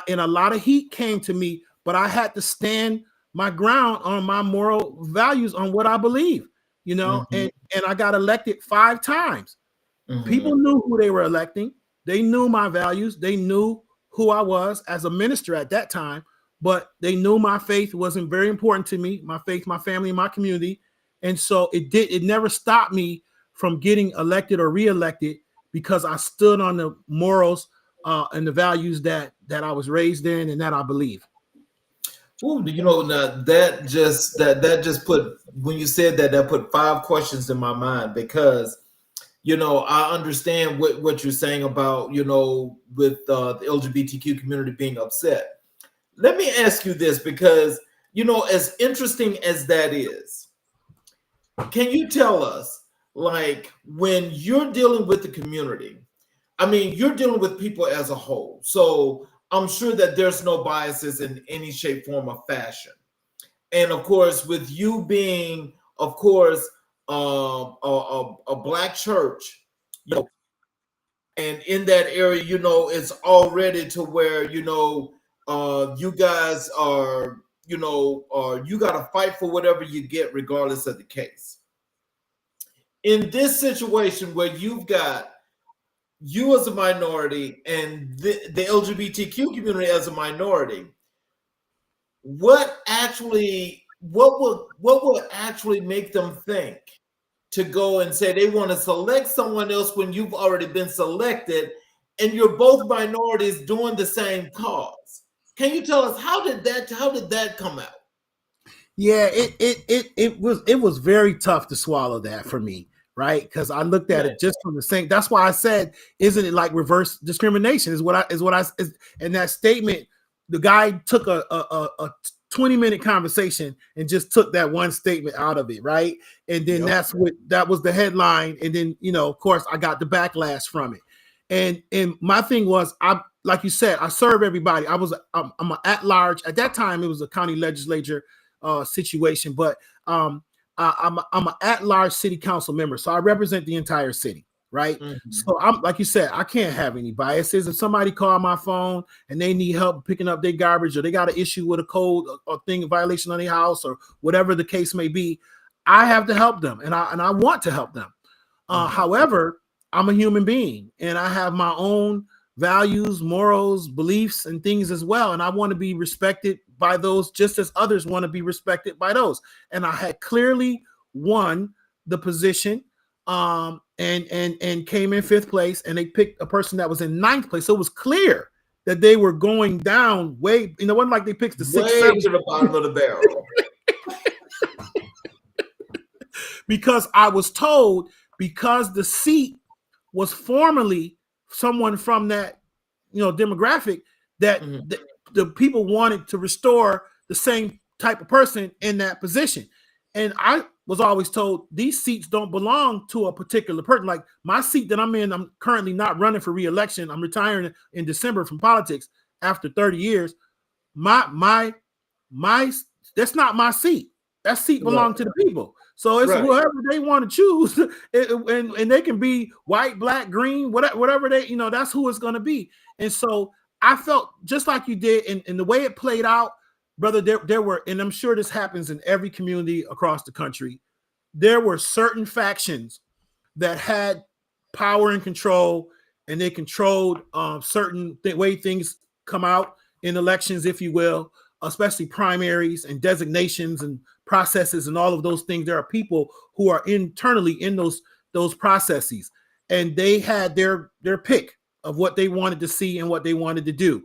a lot of heat came to me, but I had to stand my ground on my moral values, on what I believe, you know, and I got elected 5 times. People knew who they were electing. They knew my values. They knew who I was as a minister at that time, but they knew my faith wasn't very important to me, my faith, my family, my community. And so it never stopped me from getting elected or reelected, because I stood on the morals and the values that I was raised in and that I believe. Ooh, you know, that just put, when you said that put 5 questions in my mind, because, you know, I understand what you're saying about, you know, with the LGBTQ community being upset. Let me ask you this, because, you know, as interesting as that is, can you tell us, like, when you're dealing with the community, I mean, you're dealing with people as a whole. So I'm sure that there's no biases in any shape, form, or fashion. And of course, with you being, of course, a Black church, you know, and in that area, you know, it's already to where, you know, you guys are, you know, you got to fight for whatever you get, regardless of the case. In this situation where you've got you as a minority and the LGBTQ community as a minority, what actually what would actually make them think to go and say they want to select someone else when you've already been selected and you're both minorities doing the same cause? Can you tell us how did that come out? Yeah, it was very tough to swallow that for me, right? Because I looked at it just from the same. That's why I said, isn't it like reverse discrimination? In that statement, the guy took a 20-minute conversation and just took that one statement out of it, right? And then that was the headline. And then, of course, I got the backlash from it. And my thing was, like you said, I serve everybody. I'm an at-large. At that time, it was a county legislature situation, but I'm an at-large city council member, so I represent the entire city, right? Mm-hmm. So I'm, like you said, I can't have any biases. If somebody call my phone and they need help picking up their garbage, or they got an issue with a code or thing, a violation on their house, or whatever the case may be, I have to help them, and I want to help them. However, I'm a human being, and I have my own values, morals, beliefs, and things as well, and I want to be respected by those just as others want to be respected by those. And I had clearly won the position, and came in 5th place, and they picked a person that was in 9th place. So it was clear that they were going down way, it wasn't like they picked the 6th, 7th to the bottom of the barrel. Because I was told, because the seat was formerly someone from that demographic, that the people wanted to restore the same type of person in that position. And I was always told these seats don't belong to a particular person. Like my seat that I'm in, I'm currently not running for re-election. I'm retiring in December from politics after 30 years. My that's not my seat. That seat belongs to the people. So it's whoever they want to choose, and they can be white, black, green, whatever they, that's who it's going to be. And so I felt just like you did, and the way it played out, brother, there were, and I'm sure this happens in every community across the country, there were certain factions that had power and control, and they controlled certain way things come out in elections, if you will, especially primaries and designations and processes and all of those things. There are people who are internally in those processes, and they had their pick of what they wanted to see and what they wanted to do.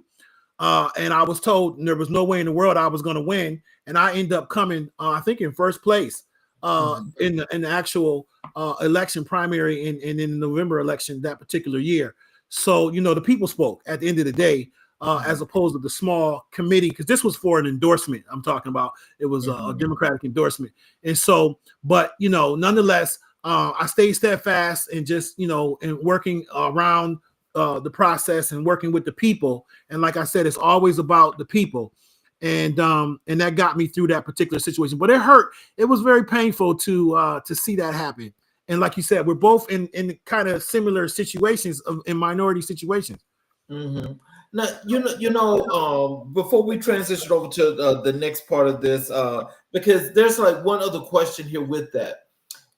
And I was told there was no way in the world I was going to win. And I ended up coming, I think, in 1st place in the actual election primary and in the November election that particular year. So, the people spoke at the end of the day, as opposed to the small committee, because this was for an endorsement I'm talking about. It was a Democratic endorsement. And so, but, nonetheless, I stayed steadfast and just, and working around the process and working with the people. And like I said, it's always about the people. And that got me through that particular situation. But it hurt. It was very painful to see that happen. And like you said, we're both in kind of similar situations, in minority situations. Mm-hmm. Now, before we transition over to the next part of this, because there's like one other question here with that,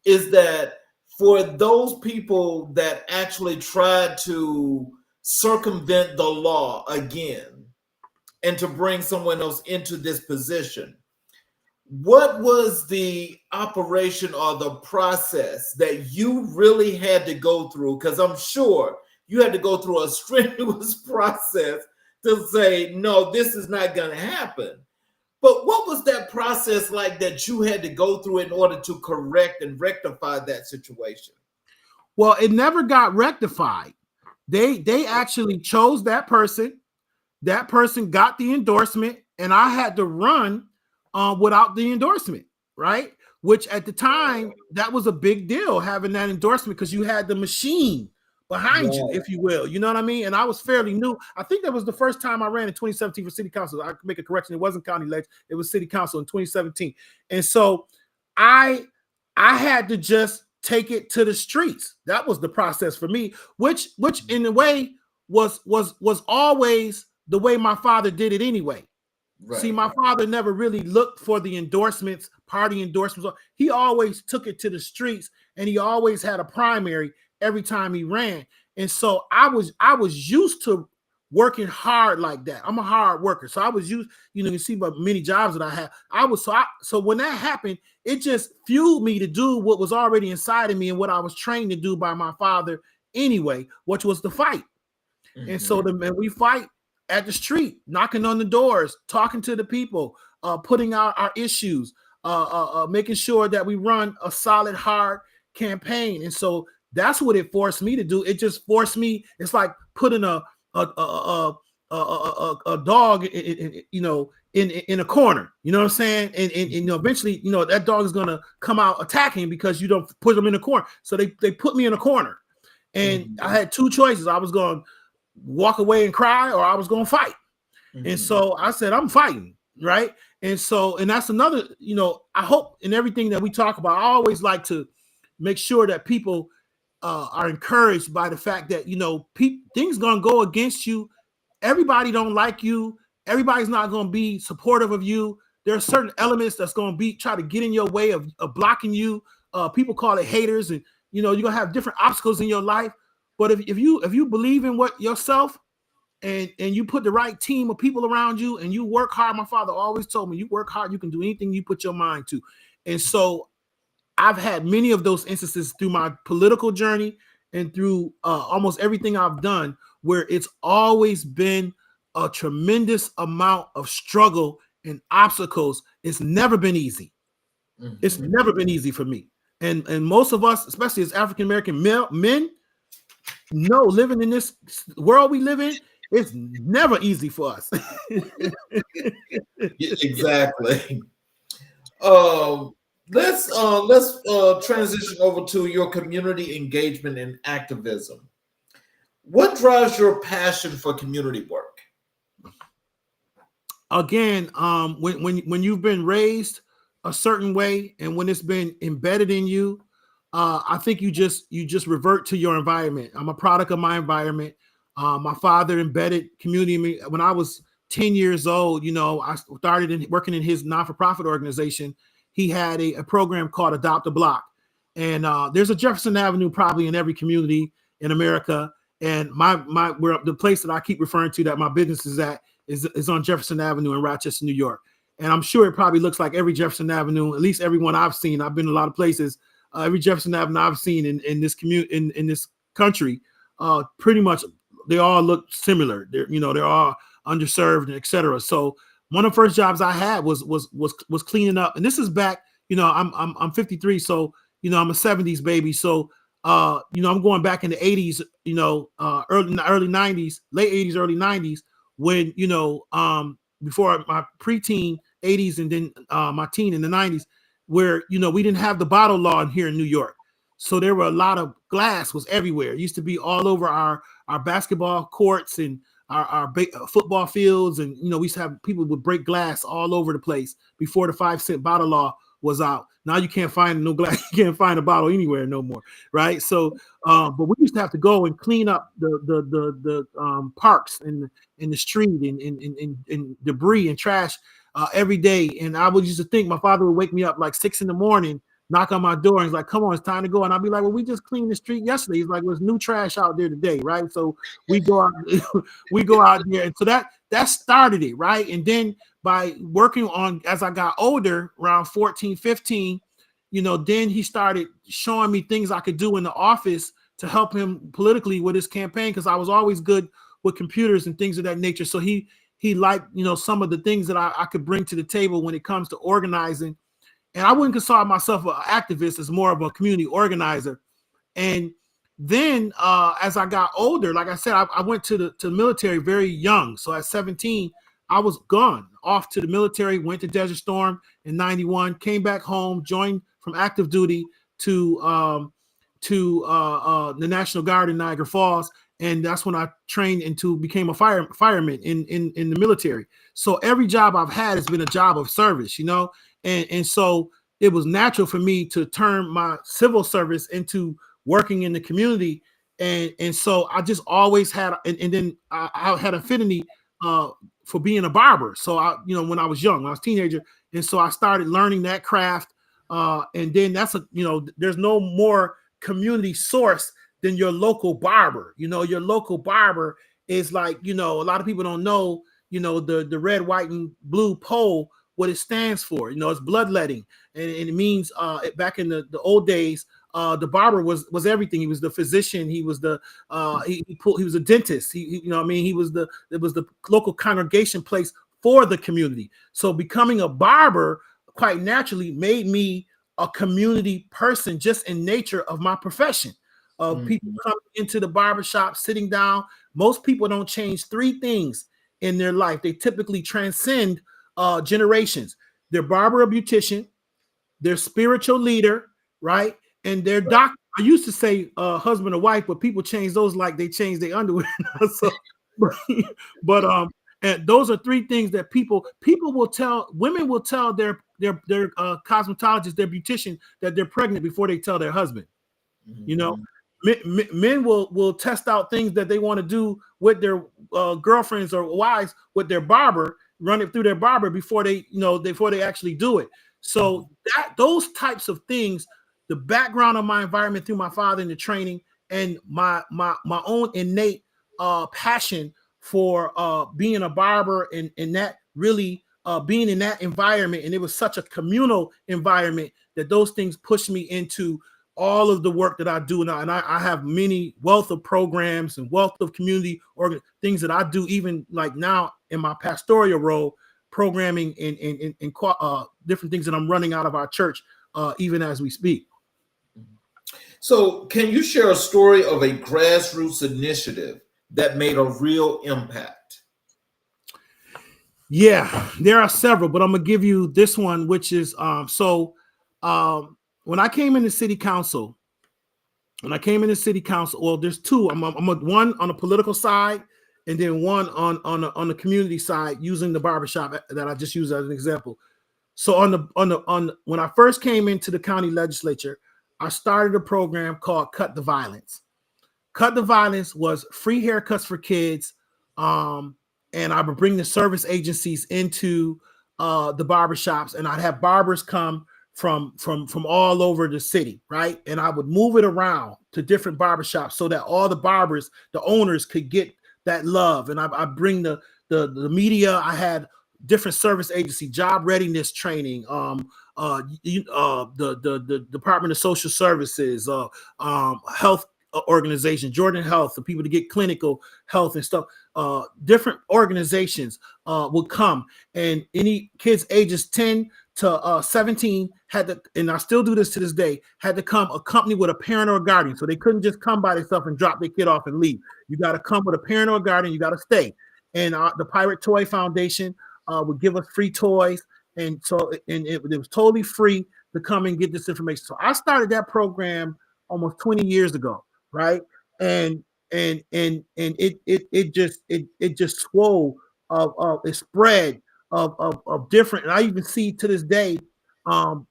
is that for those people that actually tried to circumvent the law again and to bring someone else into this position, what was the operation or the process that you really had to go through? Because I'm sure you had to go through a strenuous process to say, no, this is not going to happen. But what was that process like that you had to go through in order to correct and rectify that situation? Well, it never got rectified. They actually chose that person. That person got the endorsement, and I had to run without the endorsement, right? Which at the time, that was a big deal, having that endorsement, because you had the machine behind you, if you will. You know what I mean? And I was fairly new. I think that was the first time I ran in 2017 for city council. I can make a correction. It wasn't county leg. It was city council in 2017. And so I had to just take it to the streets. That was the process for me, which in a way was always the way my father did it anyway. Right. See, my father never really looked for the endorsements, party endorsements. He always took it to the streets, and he always had a primary every time he ran. And so I was used to working hard like that. I'm a hard worker. So I was used, you see by many jobs that I had. So when that happened, it just fueled me to do what was already inside of me and what I was trained to do by my father anyway, which was to fight. Mm-hmm. And so we fight at the street, knocking on the doors, talking to the people, putting out our issues, making sure that we run a solid, hard campaign. And so that's what it forced me to do. It just forced me. It's like putting a dog, in a corner. You know what I'm saying? And eventually, that dog is gonna come out attacking because you don't put them in a corner. So they put me in a corner, and mm-hmm. I had two choices. I was going to walk away and cry, or I was going to fight. Mm-hmm. And so I said, I'm fighting, right? And that's another. I hope in everything that we talk about, I always like to make sure that people are encouraged by the fact that things gonna go against you. Everybody don't like you. Everybody's not gonna be supportive of you. There are certain elements that's gonna try to get in your way of blocking you. People call it haters, and you're gonna have different obstacles in your life. But if you believe in what yourself and you put the right team of people around you and you work hard, my father always told me, you work hard, you can do anything you put your mind to. And so I've had many of those instances through my political journey and through almost everything I've done, where it's always been a tremendous amount of struggle and obstacles. It's never been easy. Mm-hmm. It's never been easy for me. And most of us, especially as African-American men, know living in this world we live in, it's never easy for us. Exactly. Let's transition over to your community engagement and activism. What drives your passion for community work? Again, when you've been raised a certain way and when it's been embedded in you, I think you just revert to your environment. I'm a product of my environment. My father embedded community in me. When I was 10 years old, I started working in his non-for-profit organization. He had a program called Adopt a Block. And there's a Jefferson Avenue probably in every community in America. And the place that I keep referring to that my business is at is on Jefferson Avenue in Rochester, New York. And I'm sure it probably looks like every Jefferson Avenue, at least every one I've seen. I've been in a lot of places. Every Jefferson Avenue I've seen in this in this country, pretty much they all look similar. They're all underserved and et cetera. So one of the first jobs I had was cleaning up, and this is back. I'm 53, so I'm a 70s baby. So I'm going back in the 80s. Early 90s, late 80s, early 90s, when before my preteen 80s and then my teen in the 90s, where we didn't have the bottle law in here in New York. So there were a lot of glass was everywhere. It used to be all over our basketball courts and our football fields, and we used to have people would break glass all over the place before the 5-cent bottle law was out. Now you can't find no glass, you can't find a bottle anywhere no more, right? So, but we used to have to go and clean up the parks and in the street and debris and trash every day. And I would used to think my father would wake me up like 6 a.m, knock on my door, and he's like, "Come on, it's time to go." And I'd be like, "Well, we just cleaned the street yesterday." He's like, "There's new trash out there today, right?" So we go out, there, and so that started it, right? And then by working on, as I got older, around 14, 15, then he started showing me things I could do in the office to help him politically with his campaign, because I was always good with computers and things of that nature. So he liked, some of the things that I could bring to the table when it comes to organizing. And I wouldn't consider myself an activist, as more of a community organizer. And then as I got older, like I said, I went to the military very young. So at 17, I was gone off to the military, went to Desert Storm in 91, came back home, joined from active duty to the National Guard in Niagara Falls. And that's when I trained became a fireman in the military. So every job I've had has been a job of service, and so it was natural for me to turn my civil service into working in the community. And so I just always had, and then I had affinity for being a barber. So when I was young, when I was a teenager, and so I started learning that craft. And then there's no more community source than your local barber. Your local barber is like, a lot of people don't know, the red, white, and blue pole, what it stands for. It's bloodletting. And it means back in the old days, the barber was everything. He was the physician. He was the he was a dentist. He was the local congregation place for the community. So becoming a barber quite naturally made me a community person just in nature of my profession. People coming into the barbershop, sitting down. Most people don't change three things in their life. They typically transcend generations: their barber or beautician, their spiritual leader, right? And their doctor. I used to say husband or wife, but people change those like they change their underwear. So, but and those are three things that people will tell. Women will tell their cosmetologist, their beautician, that they're pregnant before they tell their husband. Men will test out things that they want to do with their girlfriends or wives with their barber, run it through their barber before they actually do it. So those types of things, the background of my environment through my father and the training, and my own innate passion for being a barber, and that really being in that environment, and it was such a communal environment that those things pushed me into all of the work that I do now. And I have many wealth of programs and wealth of community or things that I do, even like now in my pastoral role, programming and different things that I'm running out of our church, even as we speak. So can you share a story of a grassroots initiative that made a real impact? Yeah, there are several, but I'm gonna give you this one, which is when I came into city council, well, there's two. I'm one on the political side, and then one on the community side, using the barbershop that I just used as an example. So when I first came into the county legislature, I started a program called Cut the Violence. Cut the Violence was free haircuts for kids, and I would bring the service agencies into the barbershops, and I'd have barbers come from all over the city, right? And I would move it around to different barbershops so that all the barbers, the owners, could get that love. And I bring the media. I had different service agency, job readiness training, the Department of Social Services, health organization, Jordan Health, for people to get clinical health and stuff. Different organizations would come, and any kids ages 10 to 17 had to, and I still do this to this day, had to come accompanied with a parent or a guardian. So they couldn't just come by themselves and drop their kid off and leave. You got to come with a parent or a guardian. You got to stay. And the Pirate Toy Foundation would give us free toys, and so it was totally free to come and get this information. So I started that program almost 20 years ago, right? And it just swole it spread of different, and I even see to this day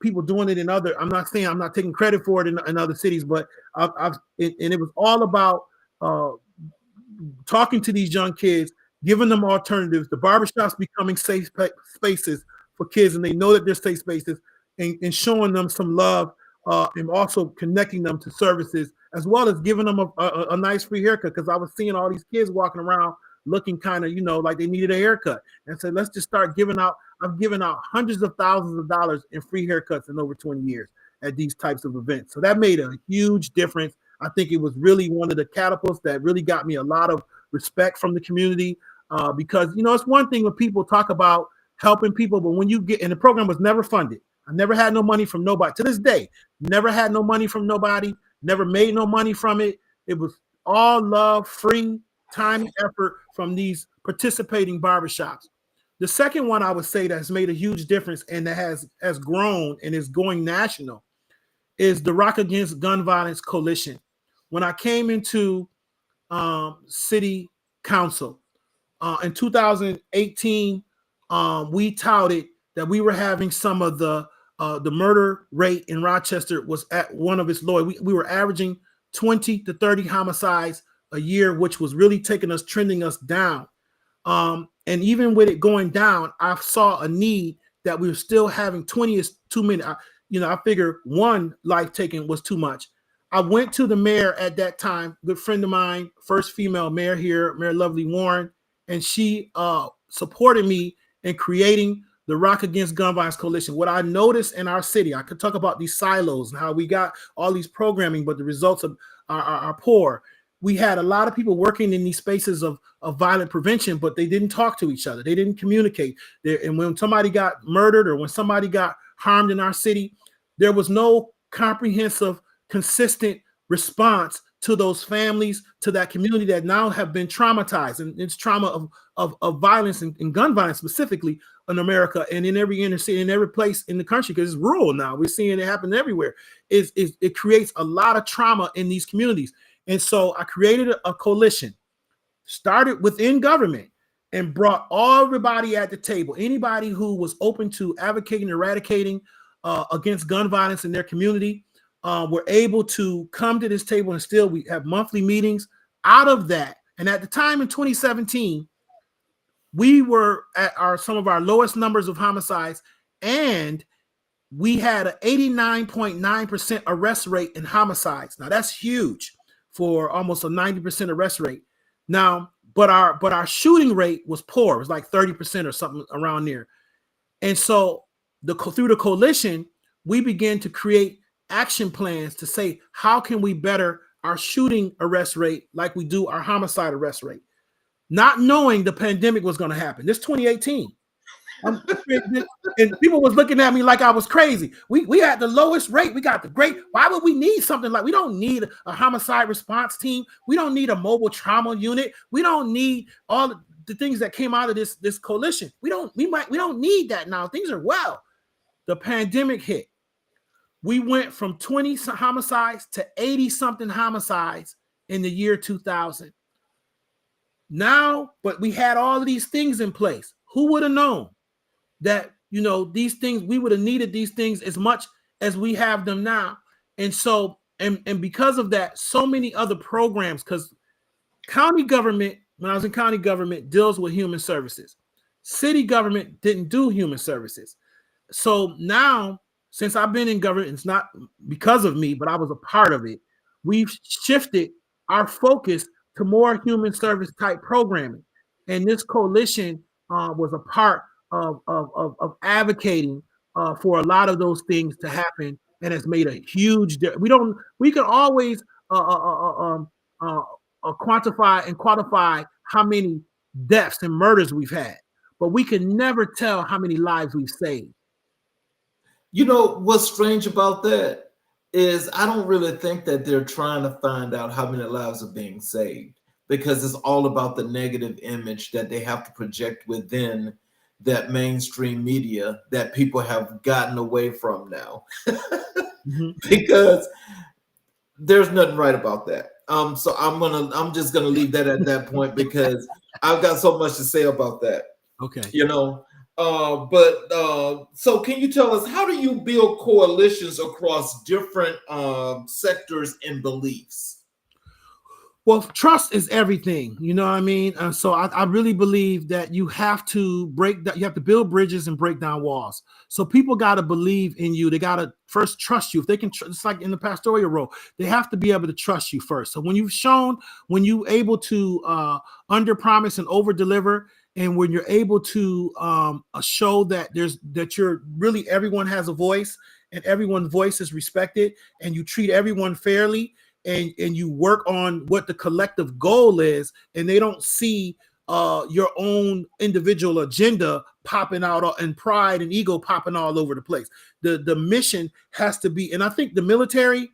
people doing it in other. I'm not taking credit for it in other cities, but it was all about talking to these young kids, giving them alternatives. The barbershops becoming safe spaces for kids, and they know that they're safe spaces, and showing them some love, and also connecting them to services, as well as giving them a nice free haircut. Because I was seeing all these kids walking around looking kind of, like they needed a haircut, and so let's just start giving out. I've given out hundreds of thousands of dollars in free haircuts in over 20 years at these types of events. So that made a huge difference. I think it was really one of the catapults that really got me a lot of respect from the community, because it's one thing when people talk about helping people, but when you get, and the program was never funded. I never had no money from nobody to this day. Never had no money from nobody. Never made no money from it. It was all love, free time and effort from these participating barbershops. The second one I would say that has made a huge difference and that has grown and is going national is the Rock Against Gun Violence Coalition. When I came into city council in 2018, we touted that we were having some of the murder rate in Rochester was at one of its lowest. We were averaging 20 to 30 homicides a year, which was really trending us down. And even with it going down, I saw a need that we were still having. 20 is too many. I figure one life taken was too much. I went to the mayor at that time, good friend of mine, first female mayor here, Mayor Lovely Warren, and she supported me in creating the Rock Against Gun Violence Coalition. What I noticed in our city, I could talk about these silos and how we got all these programming, but the results are poor. We had a lot of people working in these spaces of violent prevention, but they didn't talk to each other. They didn't communicate. And when somebody got murdered or when somebody got harmed in our city, there was no comprehensive, consistent response to those families, to that community that now have been traumatized. And it's trauma of violence and gun violence specifically in America and in every inner city, in every place in the country, because it's rural now. We're seeing it happen everywhere. It creates a lot of trauma in these communities. And so I created a coalition, started within government, and brought everybody at the table, anybody who was open to advocating, eradicating against gun violence in their community, were able to come to this table, and still we have monthly meetings out of that. And at the time in 2017, we were at some of our lowest numbers of homicides, and we had an 89.9% arrest rate in homicides. Now that's huge for almost a 90% arrest rate. Now, but our shooting rate was poor. It was like 30% or something around there. And so through the coalition, we began to create action plans to say, how can we better our shooting arrest rate like we do our homicide arrest rate? Not knowing the pandemic was going to happen. This 2018. And people was looking at me like I was crazy. We had the lowest rate. We got the great. Why would we need something like? We don't need a homicide response team. We don't need a mobile trauma unit. We don't need all the things that came out of this coalition. We don't need that now. Things are well. The pandemic hit. We went from 20 homicides to 80 something homicides in the year 2000. Now, but we had all of these things in place. Who would have known that, these things, we would have needed these things as much as we have them now? And so, and because of that, so many other programs, because county government, when I was in county government, deals with human services. City government didn't do human services. So now, since I've been in government, it's not because of me, but I was a part of it. We've shifted our focus to more human service type programming. And this coalition was a part of advocating for a lot of those things to happen, and has made a huge difference. We can always quantify and quantify how many deaths and murders we've had, but we can never tell how many lives we've saved. What's strange about that is I don't really think that they're trying to find out how many lives are being saved, because it's all about the negative image that they have to project within that mainstream media that people have gotten away from now. Mm-hmm. Because there's nothing right about that. So I'm just gonna leave that at that point, because I've got so much to say about that. Okay. So can you tell us, how do you build coalitions across different sectors and beliefs? Well, trust is everything. You know what I mean? So I really believe that you have to you have to build bridges and break down walls. So people got to believe in you. They got to first trust you. If they can, it's like in the pastoral role, they have to be able to trust you first. So when you're able to under promise and over deliver, and when you're able to show that you're really, everyone has a voice and everyone's voice is respected, and you treat everyone fairly, and you work on what the collective goal is, and they don't see your own individual agenda popping out and pride and ego popping all over the place. The mission has to be, and I think the military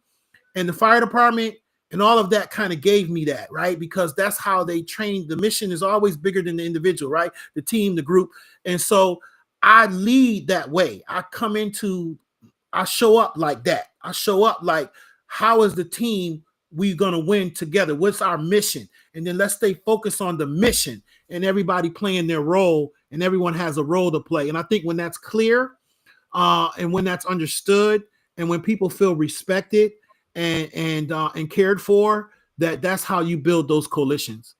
and the fire department and all of that kind of gave me that, right? Because that's how they train. The mission is always bigger than the individual, right? The team, the group. And so I lead that way. I show up like that. I show up like, how is the team we going to win together? What's our mission? And then let's stay focused on the mission, and everybody playing their role, and everyone has a role to play. And I think when that's clear and when that's understood, and when people feel respected and cared for, that's how you build those coalitions.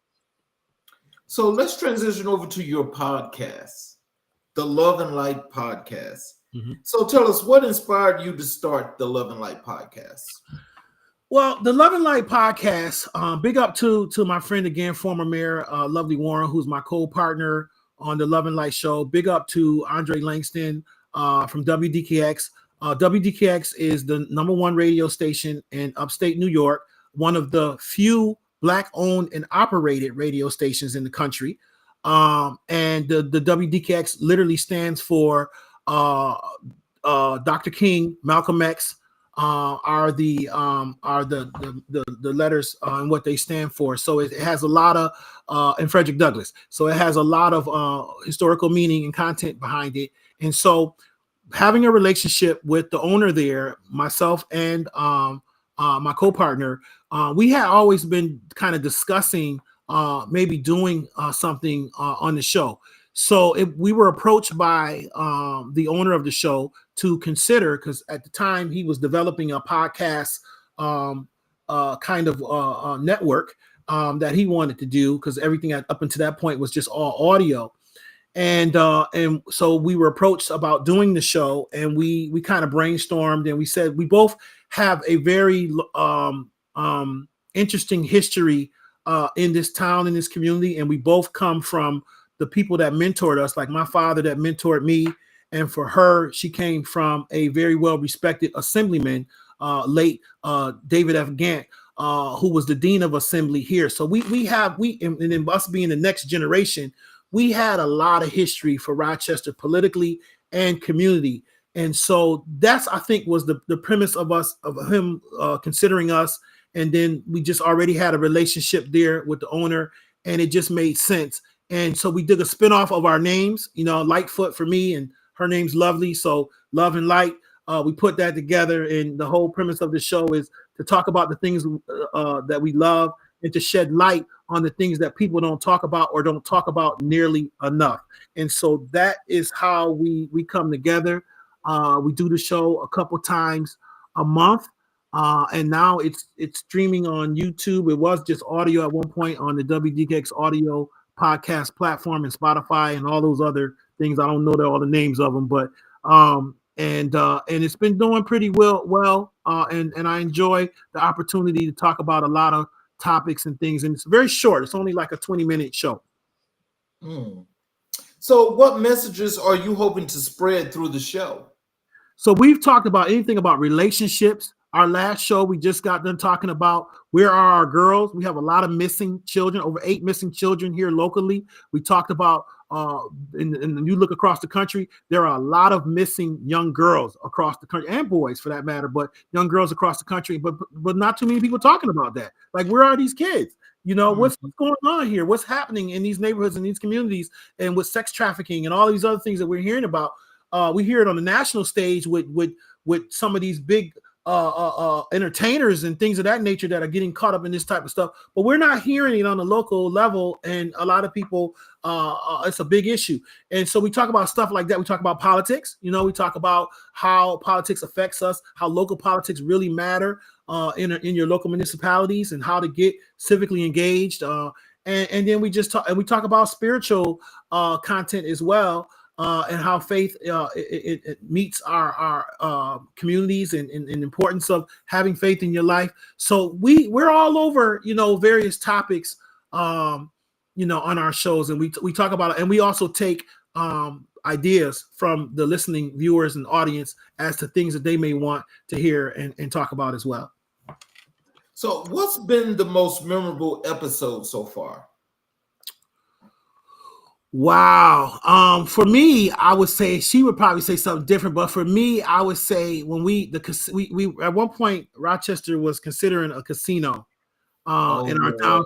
So let's transition over to your podcast, the Love and Light podcast. Mm-hmm. So tell us, what inspired you to start the Love and Light podcast? Well, the Love and Light podcast, big up to my friend again, former mayor, Lovely Warren, who's my co-partner on the Love and Light show. Big up to Andre Langston from WDKX. WDKX is the #1 radio station in upstate New York, one of the few Black-owned and operated radio stations in the country. And the WDKX literally stands for Dr. King, Malcolm X, are the letters and what they stand for. So it has a lot of and Frederick Douglass. So it has a lot of historical meaning and content behind it. And so having a relationship with the owner there, myself and my co-partner, we had always been kind of discussing maybe doing something on the show. So we were approached by the owner of the show to consider, because at the time he was developing a podcast kind of network that he wanted to do, because everything up until that point was just all audio. And so we were approached about doing the show, and we kind of brainstormed, and we said we both have a very interesting history in this town, in this community, and we both come from the people that mentored us, like my father that mentored me. And for her, she came from a very well-respected assemblyman, late David F. Gant, who was the dean of assembly here. So we and in us being the next generation, we had a lot of history for Rochester politically and community. And so that's, I think, was the premise of him considering us. And then we just already had a relationship there with the owner, and it just made sense. And so we did a spinoff of our names, Lightfoot for me, and her name's Lovely. So Love and Light, we put that together. And the whole premise of the show is to talk about the things that we love, and to shed light on the things that people don't talk about or don't talk about nearly enough. And so that is how we come together. We do the show a couple times a month. And now it's streaming on YouTube. It was just audio at one point on the WDKX audio podcast platform and Spotify and all those other things. I don't know all the names of them, but and it's been doing pretty well. And I enjoy the opportunity to talk about a lot of topics and things. And it's very short. It's only like a 20-minute show. So what messages are you hoping to spread through the show? So we've talked about anything about relationships. Our last show, we just got done talking about where are our girls. We have a lot of missing children, over 8 missing children here locally. We talked about, and you look across the country, there are a lot of missing young girls across the country, and boys for that matter, but young girls across the country, but not too many people talking about that. Like, where are these kids? What's going on here? What's happening in these neighborhoods and these communities, and with sex trafficking and all these other things that we're hearing about? We hear it on the national stage with some of these big entertainers and things of that nature that are getting caught up in this type of stuff, but we're not hearing it on the local level. And a lot of people, it's a big issue. And so we talk about stuff like that. We talk about politics. We talk about how politics affects us, how local politics really matter in your local municipalities, and how to get civically engaged. And then we talk about spiritual content as well. And how faith it meets our communities, and the importance of having faith in your life. So we're all over, various topics, on our shows, and we talk about it, and we also take ideas from the listening viewers and audience as to things that they may want to hear and talk about as well. So what's been the most memorable episode so far? Wow. For me, I would say, she would probably say something different, but for me, I would say when we at one point, Rochester was considering a casino in our town.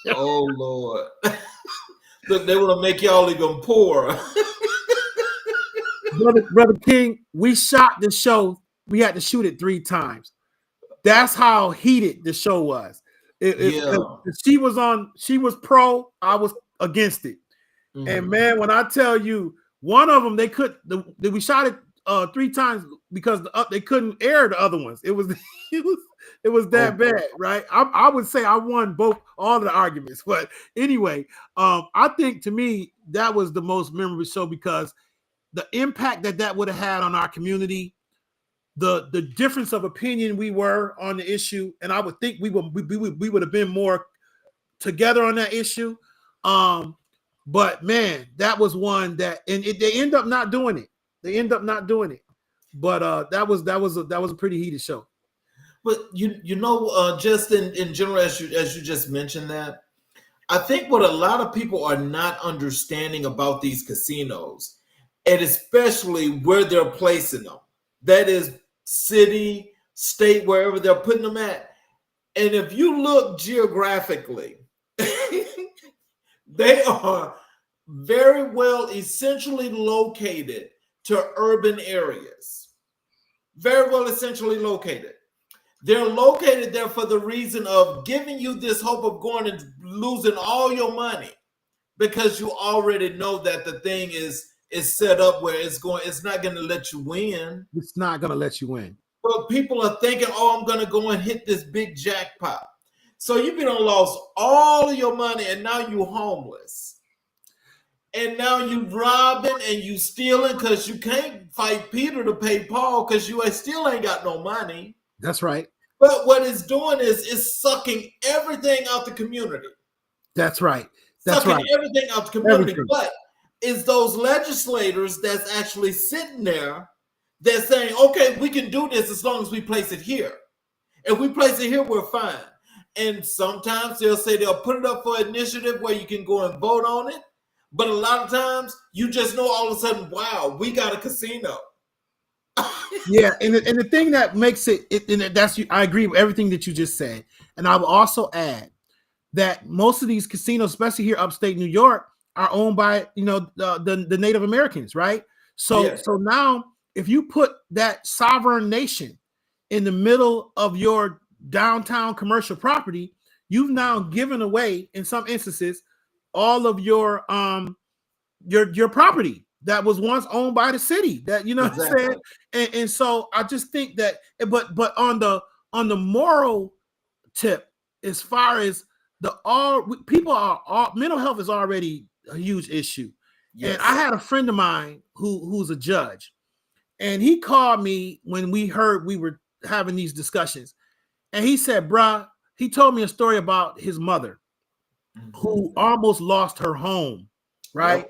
Oh Lord. Look, they want to make y'all even poorer. Brother King, we shot the show. We had to shoot it 3 times. That's how heated the show was. She was pro, I was against it. And man, when I tell you, one of them, we shot it 3 times because they couldn't air the other ones. It was that bad, right? I would say I won all of the arguments, but anyway, I think to me that was the most memorable show, because the impact that would have had on our community the difference of opinion we were on the issue, and I would think we would have been more together on that issue. But man, that was one that, and they end up not doing it. They end up not doing it. But that was a pretty heated show. But just in general, as you just mentioned that, I think what a lot of people are not understanding about these casinos, and especially where they're placing them, that is city, state, wherever they're putting them at. And if you look geographically, they are very well essentially located to urban areas. Very well essentially located. They're located there for the reason of giving you this hope of going and losing all your money, because you already know that the thing is set up where it's not going to let you win. It's not going to let you win. But people are thinking, oh, I'm going to go and hit this big jackpot. So you've been lost all of your money, and now you're homeless. And now you robbing and you stealing because you can't fight Peter to pay Paul because you still ain't got no money. That's right. But what it's doing is it's sucking everything out the community. That's right. That's sucking right. everything out the community. Everything. But it's those legislators that's actually sitting there that's saying, okay, we can do this as long as we place it here. If we place it here, we're fine. And sometimes they'll say they'll put it up for initiative where you can go and vote on it. But a lot of times you just know all of a sudden, wow, we got a casino. Yeah, and the thing that makes it, I agree with everything that you just said. And I will also add that most of these casinos, especially here upstate New York, are owned by the Native Americans, right? So Yes. So now if you put that sovereign nation in the middle of your downtown commercial property, you've now given away, in some instances, all of your property that was once owned by the city. That what I'm saying? And so I just think that, but on the moral tip, as far as mental health is already a huge issue. Yes. And I had a friend of mine who's a judge, and he called me when we heard we were having these discussions, and he said, bruh, he told me a story about his mother who almost lost her home, right? Yep.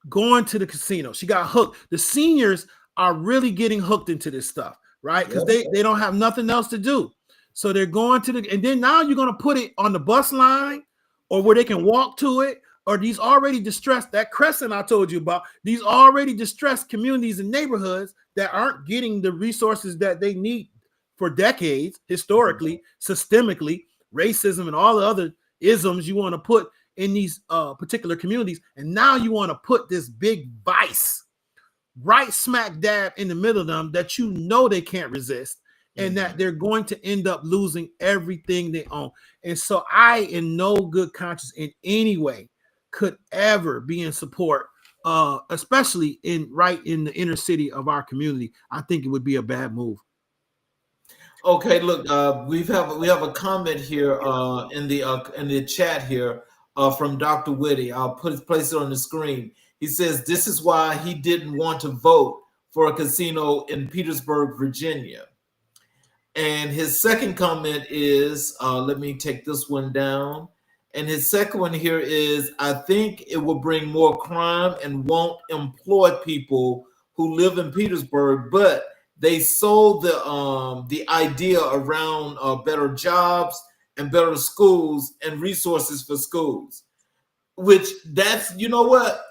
Going to the casino. She got hooked. The seniors are really getting hooked into this stuff, right? Because they don't have nothing else to do. So they're going to and then now you're going to put it on the bus line or where they can walk to it, or these already distressed, that crescent I told you about, these already distressed communities and neighborhoods that aren't getting the resources that they need for decades, historically, systemically, racism and all the other isms you want to put in these particular communities. And now you want to put this big vice right smack dab in the middle of them that they can't resist, and that they're going to end up losing everything they own. And so I, in no good conscience in any way, could ever be in support, especially in the inner city of our community. I think it would be a bad move. Okay, look, we have a comment here in the chat here from Dr. Willie. I'll place it on the screen. He says this is why he didn't want to vote for a casino in Petersburg, Virginia. And his second comment is, let me take this one down. And his second one here is, I think it will bring more crime and won't employ people who live in Petersburg, but they sold the idea around better jobs and better schools and resources for schools, which that's, you know what?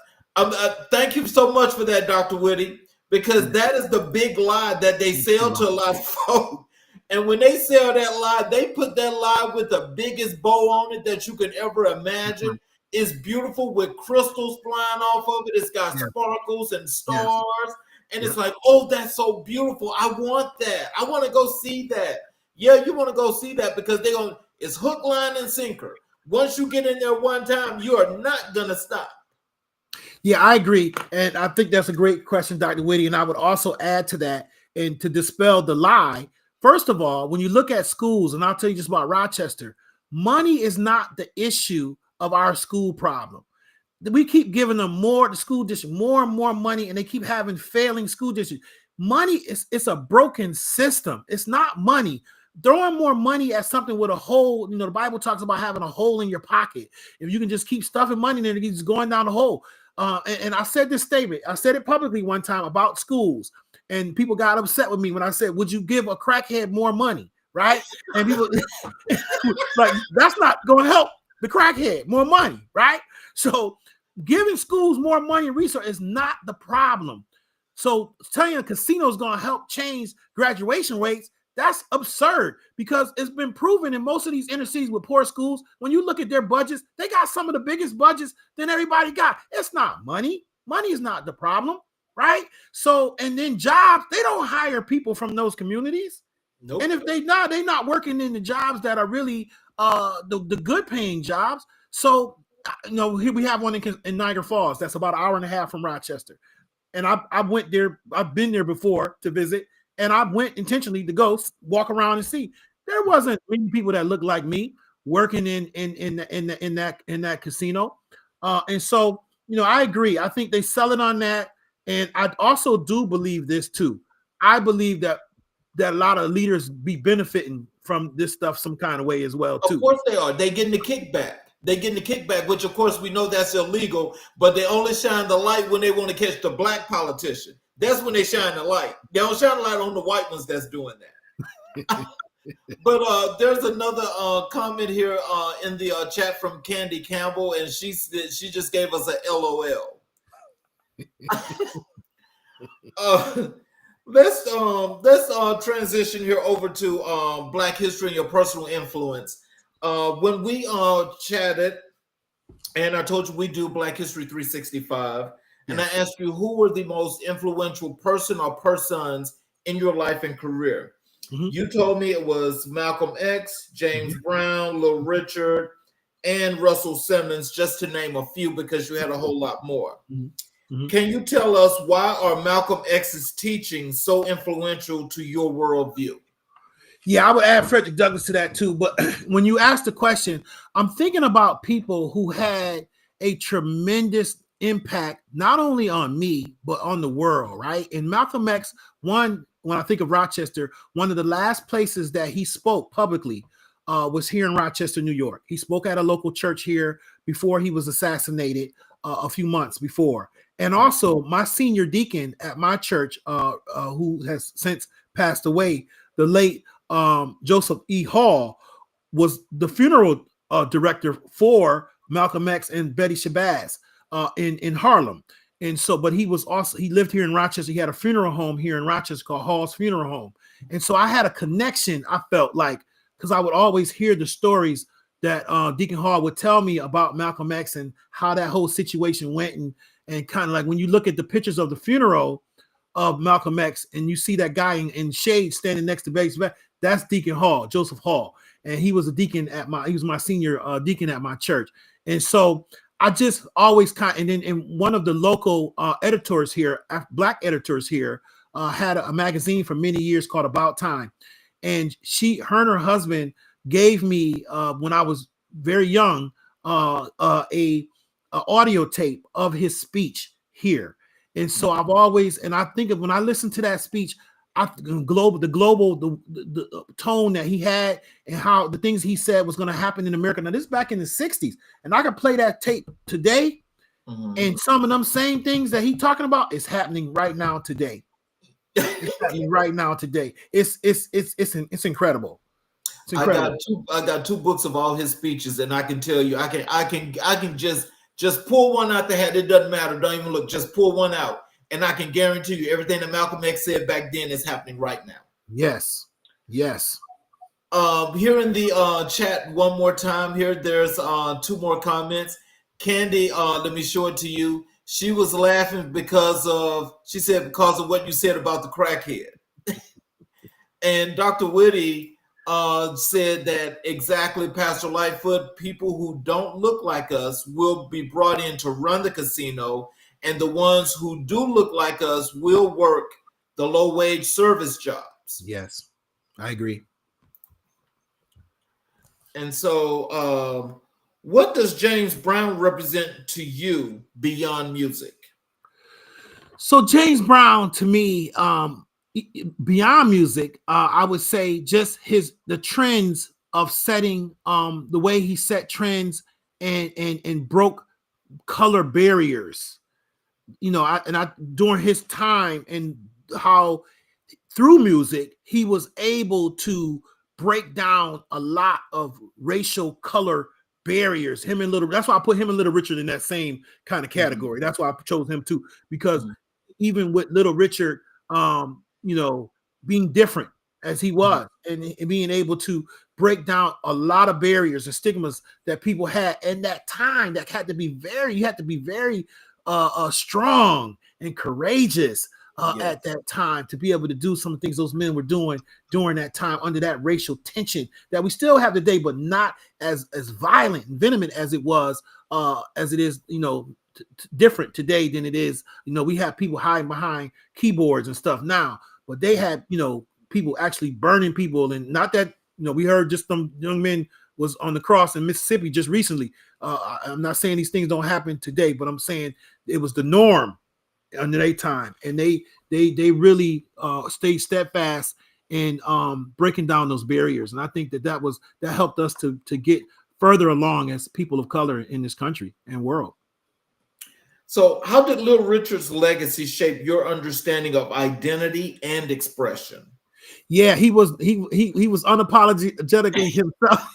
Thank you so much for that, Dr. Willie, because that is the big lie that they sell to a lot of folks. And when they sell that lie, they put that lie with the biggest bow on it that you could ever imagine. It's beautiful with crystals flying off of it. It's got sparkles and stars. And it's like, oh, that's so beautiful. I want that. I want to go see that. Yeah, you want to go see that because it's hook, line, and sinker. Once you get in there one time, you are not going to stop. Yeah, I agree. And I think that's a great question, Dr. Willie. And I would also add to that, and to dispel the lie. First of all, when you look at schools, and I'll tell you just about Rochester, money is not the issue of our school problem. We keep giving them the school district, more and more money, and they keep having failing school districts. money is it's a broken system. It's not money. Throwing more money at something with a hole, the Bible talks about having a hole in your pocket. If you can just keep stuffing money in there, it's going down the hole. And I said this statement. I said it publicly one time about schools, and people got upset with me when I said, "Would you give a crackhead more money?" Right? And people like, that's not going to help the crackhead more money, right? So giving schools more money and resources is not the problem. So telling a casino is going to help change graduation rates, that's absurd, because it's been proven in most of these inner cities with poor schools, when you look at their budgets, they got some of the biggest budgets than everybody got. It's not money. Money is not the problem, right? So, and then jobs, they don't hire people from those communities. Nope. And if they're not working in the jobs that are really the good paying jobs. So, here we have one in Niagara Falls that's about an hour and a half from Rochester. And I went there. I've been there before to visit, and I went intentionally to go walk around and see. There wasn't many people that looked like me working in that casino. And so, I agree. I think they sell it on that. And I also do believe this too. I believe that a lot of leaders be benefiting from this stuff some kind of way as well too. Of course they are. They getting the kickback. Which of course we know that's illegal, but they only shine the light when they want to catch the black politician. That's when they shine the light. They don't shine the light on the white ones that's doing that. But there's another comment here in the chat from Candy Campbell, and she just gave us a LOL. Let's transition here over to Black history and your personal influence. When we chatted, and I told you we do Black History 365, and I asked you who were the most influential person or persons in your life and career. Mm-hmm. You told me it was Malcolm X, James Brown, Little Richard, and Russell Simmons, just to name a few, because you had a whole lot more. Mm-hmm. Can you tell us why are Malcolm X's teachings so influential to your worldview? Yeah, I would add Frederick Douglass to that too. But when you ask the question, I'm thinking about people who had a tremendous impact, not only on me, but on the world, right? And Malcolm X, when I think of Rochester, one of the last places that he spoke publicly was here in Rochester, New York. He spoke at a local church here before he was assassinated a few months before. And also my senior deacon at my church, who has since passed away, the late Joseph E. Hall, was the funeral director for Malcolm X and Betty Shabazz in Harlem. And so, but he lived here in Rochester. He had a funeral home here in Rochester called Hall's Funeral Home. And so I had a connection, I felt like, because I would always hear the stories that Deacon Hall would tell me about Malcolm X and how that whole situation went. And kind of like when you look at the pictures of the funeral of Malcolm X and you see that guy in shade standing next to Betty Shabazz, that's Deacon Hall, Joseph Hall. And he was a deacon he was my senior deacon at my church. And so I just always and one of the local editors here, Black editors here, had a magazine for many years called About Time. And her and her husband gave me, when I was very young, a audio tape of his speech here. And so I've always, and I think of when I listen to that speech, the tone that he had and how the things he said was going to happen in America. Now this is back in the 60s, and I can play that tape today, and some of them same things that he talking about is happening right now today. It's happening right now today. It's incredible. It's incredible. I got two books of all his speeches, and I can tell you, I can just pull one out the hat. It doesn't matter. Don't even look. Just pull one out. And I can guarantee you everything that Malcolm X said back then is happening right now. Yes. Yes. Here in the chat one more time here, there's two more comments. Candy, let me show it to you. She was laughing because of what you said about the crackhead. And Dr. Willie said that exactly, Pastor Lightfoot, people who don't look like us will be brought in to run the casino, and the ones who do look like us will work the low-wage service jobs. Yes, I agree. And so what does James Brown represent to you beyond music? So James Brown, to me, beyond music, I would say just the trends of setting, the way he set trends and broke color barriers. You know, during his time, and how through music he was able to break down a lot of racial color barriers. That's why I put him and Little Richard in that same kind of category. That's why I chose him too, because even with Little Richard, you know, being different as he was, and being able to break down a lot of barriers and stigmas that people had in that time, that had to be very strong and courageous at that time to be able to do some of the things those men were doing during that time, under that racial tension that we still have today, but not as violent and venomous as it was, as it is, you know, different today than it is. You know, we have people hiding behind keyboards and stuff now, but they had, you know, people actually burning people. And not that, you know, we heard just some young men was on the cross in Mississippi just recently. I'm not saying these things don't happen today, but I'm saying it was the norm under their time, and they really stayed steadfast in breaking down those barriers. And I think that helped us to get further along as people of color in this country and world. So how did Little Richard's legacy shape your understanding of identity and expression? Yeah, he was unapologetically himself.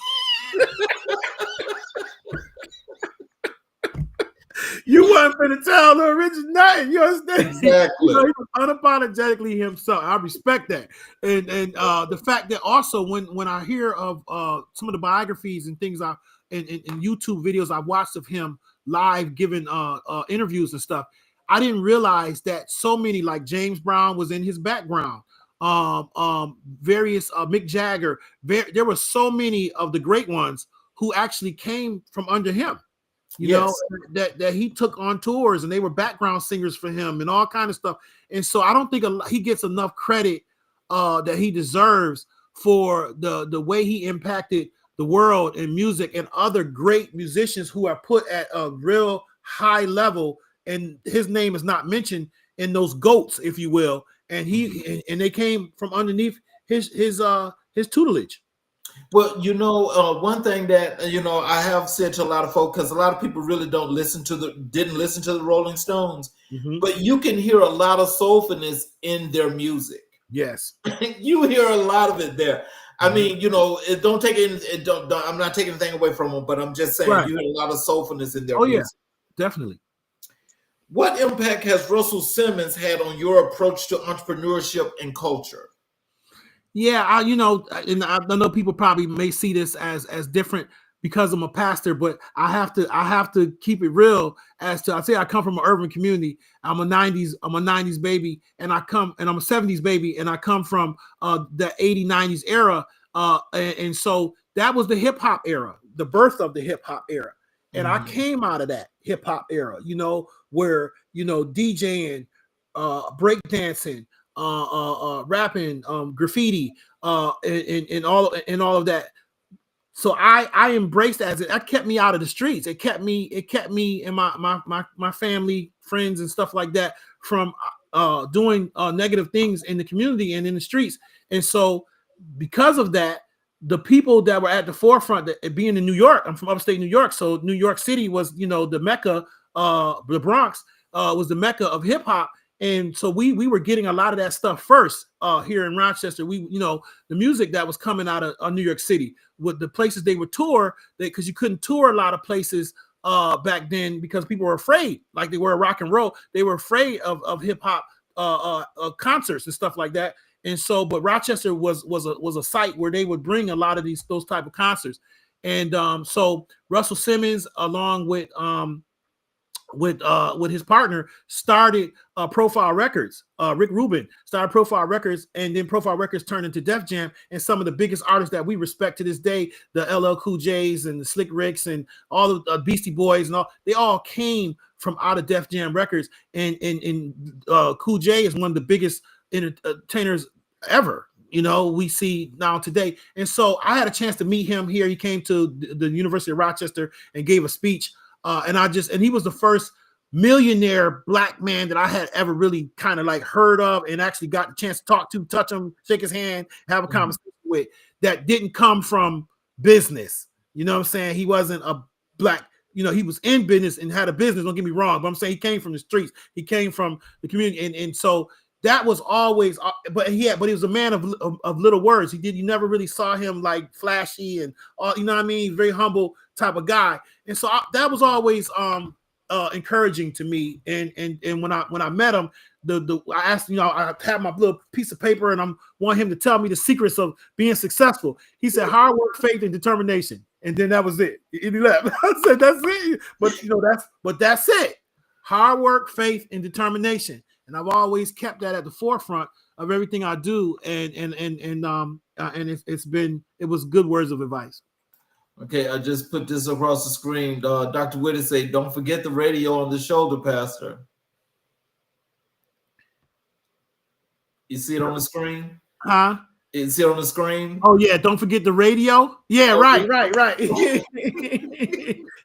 You weren't going to tell Little Richard nothing. You understand? Exactly. You know, he was unapologetically himself. I respect that. And the fact that also when I hear of some of the biographies and things and YouTube videos I've watched of him live giving interviews and stuff, I didn't realize that so many, like James Brown was in his background. Various Mick Jagger. There were so many of the great ones who actually came from under him. You know, that he took on tours, and they were background singers for him and all kind of stuff. And so I don't think he gets enough credit that he deserves for the way he impacted the world in music, and other great musicians who are put at a real high level, and his name is not mentioned in those GOATs, if you will. And they came from underneath his tutelage. Well, you know, one thing that, you know, I have said to a lot of folks, because a lot of people really didn't listen to the Rolling Stones, but you can hear a lot of soulfulness in their music. Yes. You hear a lot of it there. I mean, you know, I'm not taking anything away from them, but I'm just saying, you hear a lot of soulfulness in their music. Yeah, definitely. What impact has Russell Simmons had on your approach to entrepreneurship and culture? Yeah, you know, and I know people probably may see this as different because I'm a pastor, but I have to keep it real. I say I come from an urban community. I'm a 90s baby, and I'm a 70s baby, and I come from the 80s, 90s era. And so that was the hip hop era, the birth of the hip hop era. And I came out of that hip hop era, you know, where, you know, DJing, breakdancing, rapping, graffiti, and all of that. So I embraced as it. That kept me out of the streets. It kept me and my family, friends, and stuff like that from doing negative things in the community and in the streets. And so because of that, the people that were at the forefront, being in New York, I'm from upstate New York, so New York City was, you know, the Mecca. The Bronx was the Mecca of hip hop. And so we were getting a lot of that stuff first here in Rochester. You know, the music that was coming out of New York City, with the places they would tour, because you couldn't tour a lot of places back then because people were afraid, like they were rock and roll. They were afraid of hip hop concerts and stuff like that. And so, but Rochester was a site where they would bring a lot of those type of concerts. And so Russell Simmons, along with his partner, started Profile Records. Rick Rubin started Profile Records, and then Profile Records turned into Def Jam. And some of the biggest artists that we respect to this day, the LL Cool J's and the Slick Ricks and all of the Beastie Boys and all, they all came from out of Def Jam Records. And Cool J is one of the biggest entertainers ever, you know, we see now today. And so I had a chance to meet him here. He came to the University of Rochester and gave a speech. And he was the first millionaire black man that I had ever really kind of like heard of and actually got the chance to talk to, touch him, shake his hand, have a conversation with, that didn't come from business. You know what I'm saying? He wasn't a black, you know, he was in business and had a business, don't get me wrong, but I'm saying he came from the streets. He came from the community. And so that was always, but he was a man of little words. You never really saw him like flashy and you know what I mean? Very humble type of guy. And so that was always encouraging to me. And when I met him, I asked, you know, I had my little piece of paper and I want him to tell me the secrets of being successful. He said hard work, faith, and determination. And then that was it. And he left. I said, that's it. But you know, that's it. Hard work, faith, and determination. And I've always kept that at the forefront of everything I do. And it was good words of advice. Okay, I just put this across the screen. Dr. Whitty say, don't forget the radio on the shoulder, Pastor. You see it on the screen? Huh? You see it on the screen? Oh, yeah, don't forget the radio. Yeah, okay. right.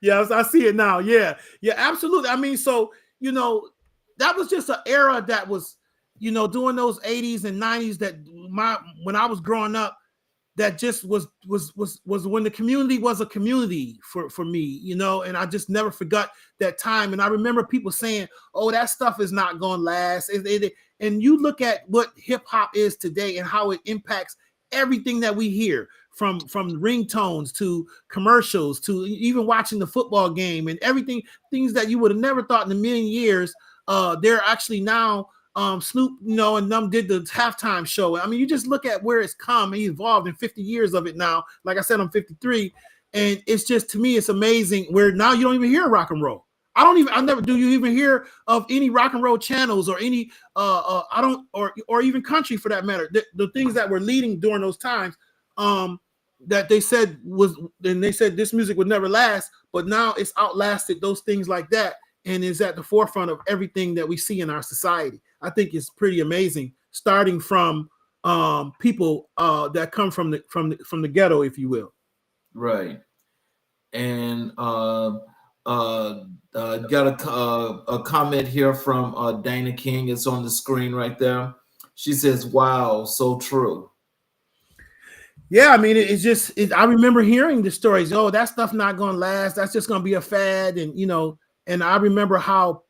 Yes, I see it now. Yeah, absolutely. I mean, so, you know, that was just an era that was, you know, during those 80s and 90s that when I was growing up, that just was when the community was a community for me, you know, and I just never forgot that time. And I remember people saying, oh, that stuff is not going to last. And you look at what hip hop is today and how it impacts everything that we hear, from ringtones to commercials to even watching the football game and everything, things that you would have never thought in a million years. They're actually now Snoop, you know, and them did the halftime show. I mean, you just look at where it's come. He evolved in 50 years of it now. Like I said, I'm 53. And it's just, to me, it's amazing where now you don't even hear rock and roll. Do you even hear of any rock and roll channels or any, or even country for that matter. The things that were leading during those times, that they said this music would never last, but now it's outlasted those things like that and is at the forefront of everything that we see in our society. I think it's pretty amazing, starting from people that come from the ghetto, if you will. Right. And got a comment here from Dana King. It's on the screen right there. She says, "Wow, so true." Yeah, I mean, I remember hearing the stories. Oh, that stuff not going to last. That's just going to be a fad, and you know. And I remember how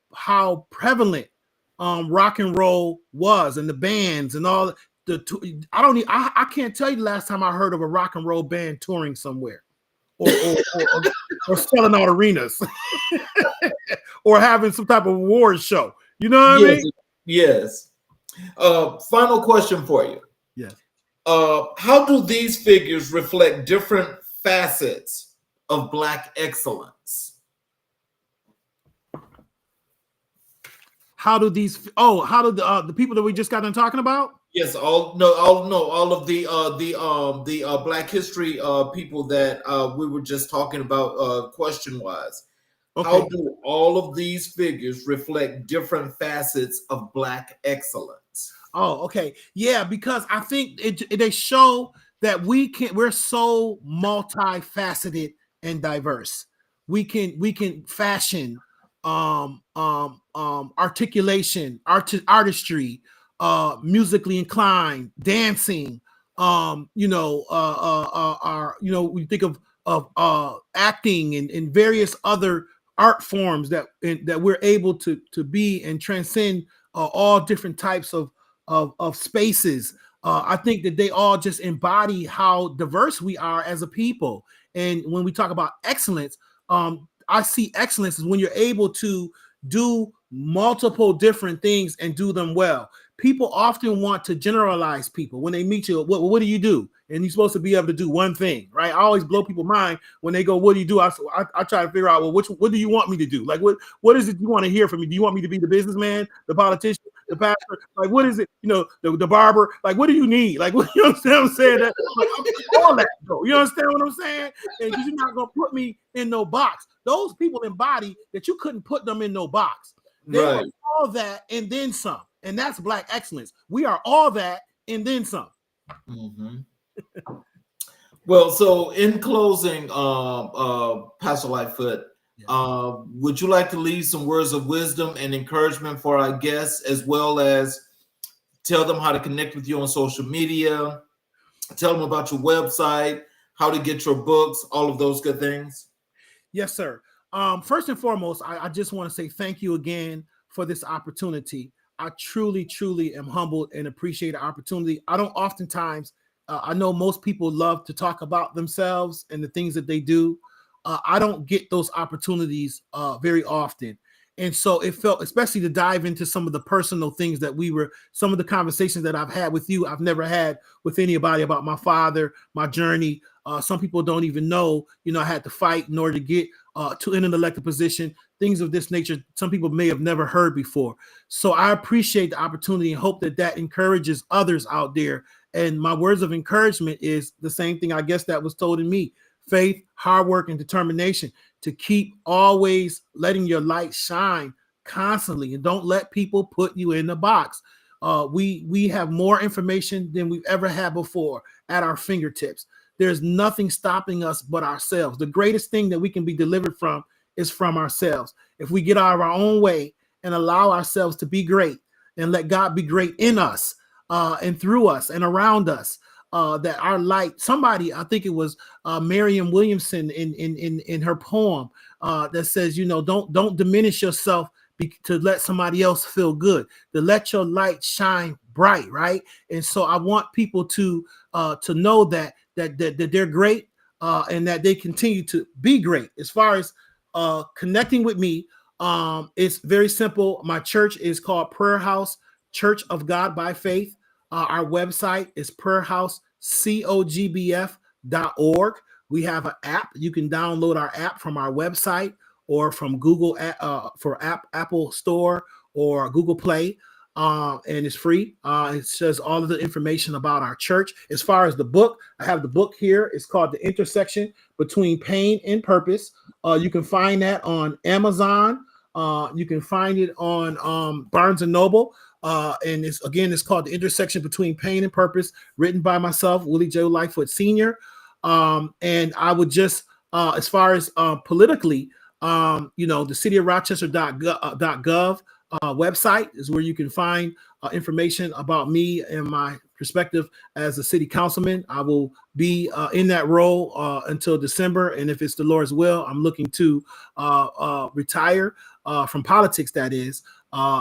prevalent rock and roll was, and the bands and all I can't tell you the last time I heard of a rock and roll band touring somewhere or selling out arenas or having some type of awards show. You know what I mean? Yes. Final question for you. Yes. How do these figures reflect different facets of Black excellence? How do the people that we just got done talking about? Yes, all of the Black history people that we were just talking about question wise. Okay. How do all of these figures reflect different facets of Black excellence? Oh, okay. Yeah, because I think they show that we're so multifaceted and diverse. We can fashion articulation, artistry, musically inclined, dancing, we think of acting and various other art forms that we're able to be and transcend all different types of spaces. I think that they all just embody how diverse we are as a people. And when we talk about excellence, I see excellence is when you're able to do multiple different things and do them well. People often want to generalize people when they meet you. What do you do? And you're supposed to be able to do one thing, right? I always blow people's mind when they go, "What do you do?" I try to figure out, well, what do you want me to do? Like, what is it you want to hear from me? Do you want me to be the businessman, the politician, the pastor? Like, what is it? You know, the barber? Like, what do you need? Like, what, you understand what I'm saying? That, like, all that, though. You understand what I'm saying? And you're not gonna put me in no box. Those people embody that you couldn't put them in no box. They are all that and then some. And that's Black excellence. We are all that and then some. Mm-hmm. Well, so in closing, Pastor Lightfoot, Would you like to leave some words of wisdom and encouragement for our guests, as well as tell them how to connect with you on social media, tell them about your website, how to get your books, all of those good things? Yes, sir. First and foremost, I just want to say thank you again for this opportunity. I truly, truly am humbled and appreciate the opportunity. I don't oftentimes, I know most people love to talk about themselves and the things that they do. I don't get those opportunities very often. And so it felt, especially to dive into some of the personal things that some of the conversations that I've had with you, I've never had with anybody about my father, my journey. Some people don't even know, I had to fight in order to get to an elected position, things of this nature. Some people may have never heard before. So I appreciate the opportunity and hope that encourages others out there. And my words of encouragement is the same thing, I guess, that was told in me: faith, hard work, and determination to keep always letting your light shine constantly, and don't let people put you in the box. We have more information than we've ever had before at our fingertips. There's nothing stopping us but ourselves. The greatest thing that we can be delivered from is from ourselves. If we get out of our own way and allow ourselves to be great and let God be great in us and through us and around us, that our light, somebody, I think it was Marianne Williamson in her poem that says, don't diminish yourself to let somebody else feel good, to let your light shine bright, right? And so I want people to know that they're great and that they continue to be great. As far as connecting with me, it's very simple. My church is called Prayer House Church of God by Faith. Our website is prayerhousecogBF.org. We have an app. You can download our app from our website or from Google Apple Store or Google Play, and it's free. It says all of the information about our church. As far as the book, I have the book here. It's called The Intersection Between Pain and Purpose. You can find that on Amazon. You can find it on Barnes and Noble. And it's called The Intersection Between Pain and Purpose, written by myself, Willie J. Lightfoot Sr. And I would just, as far as politically, the city of Rochester.gov website is where you can find information about me and my perspective as a city councilman. I will be in that role until December. And if it's the Lord's will, I'm looking to retire from politics, that is,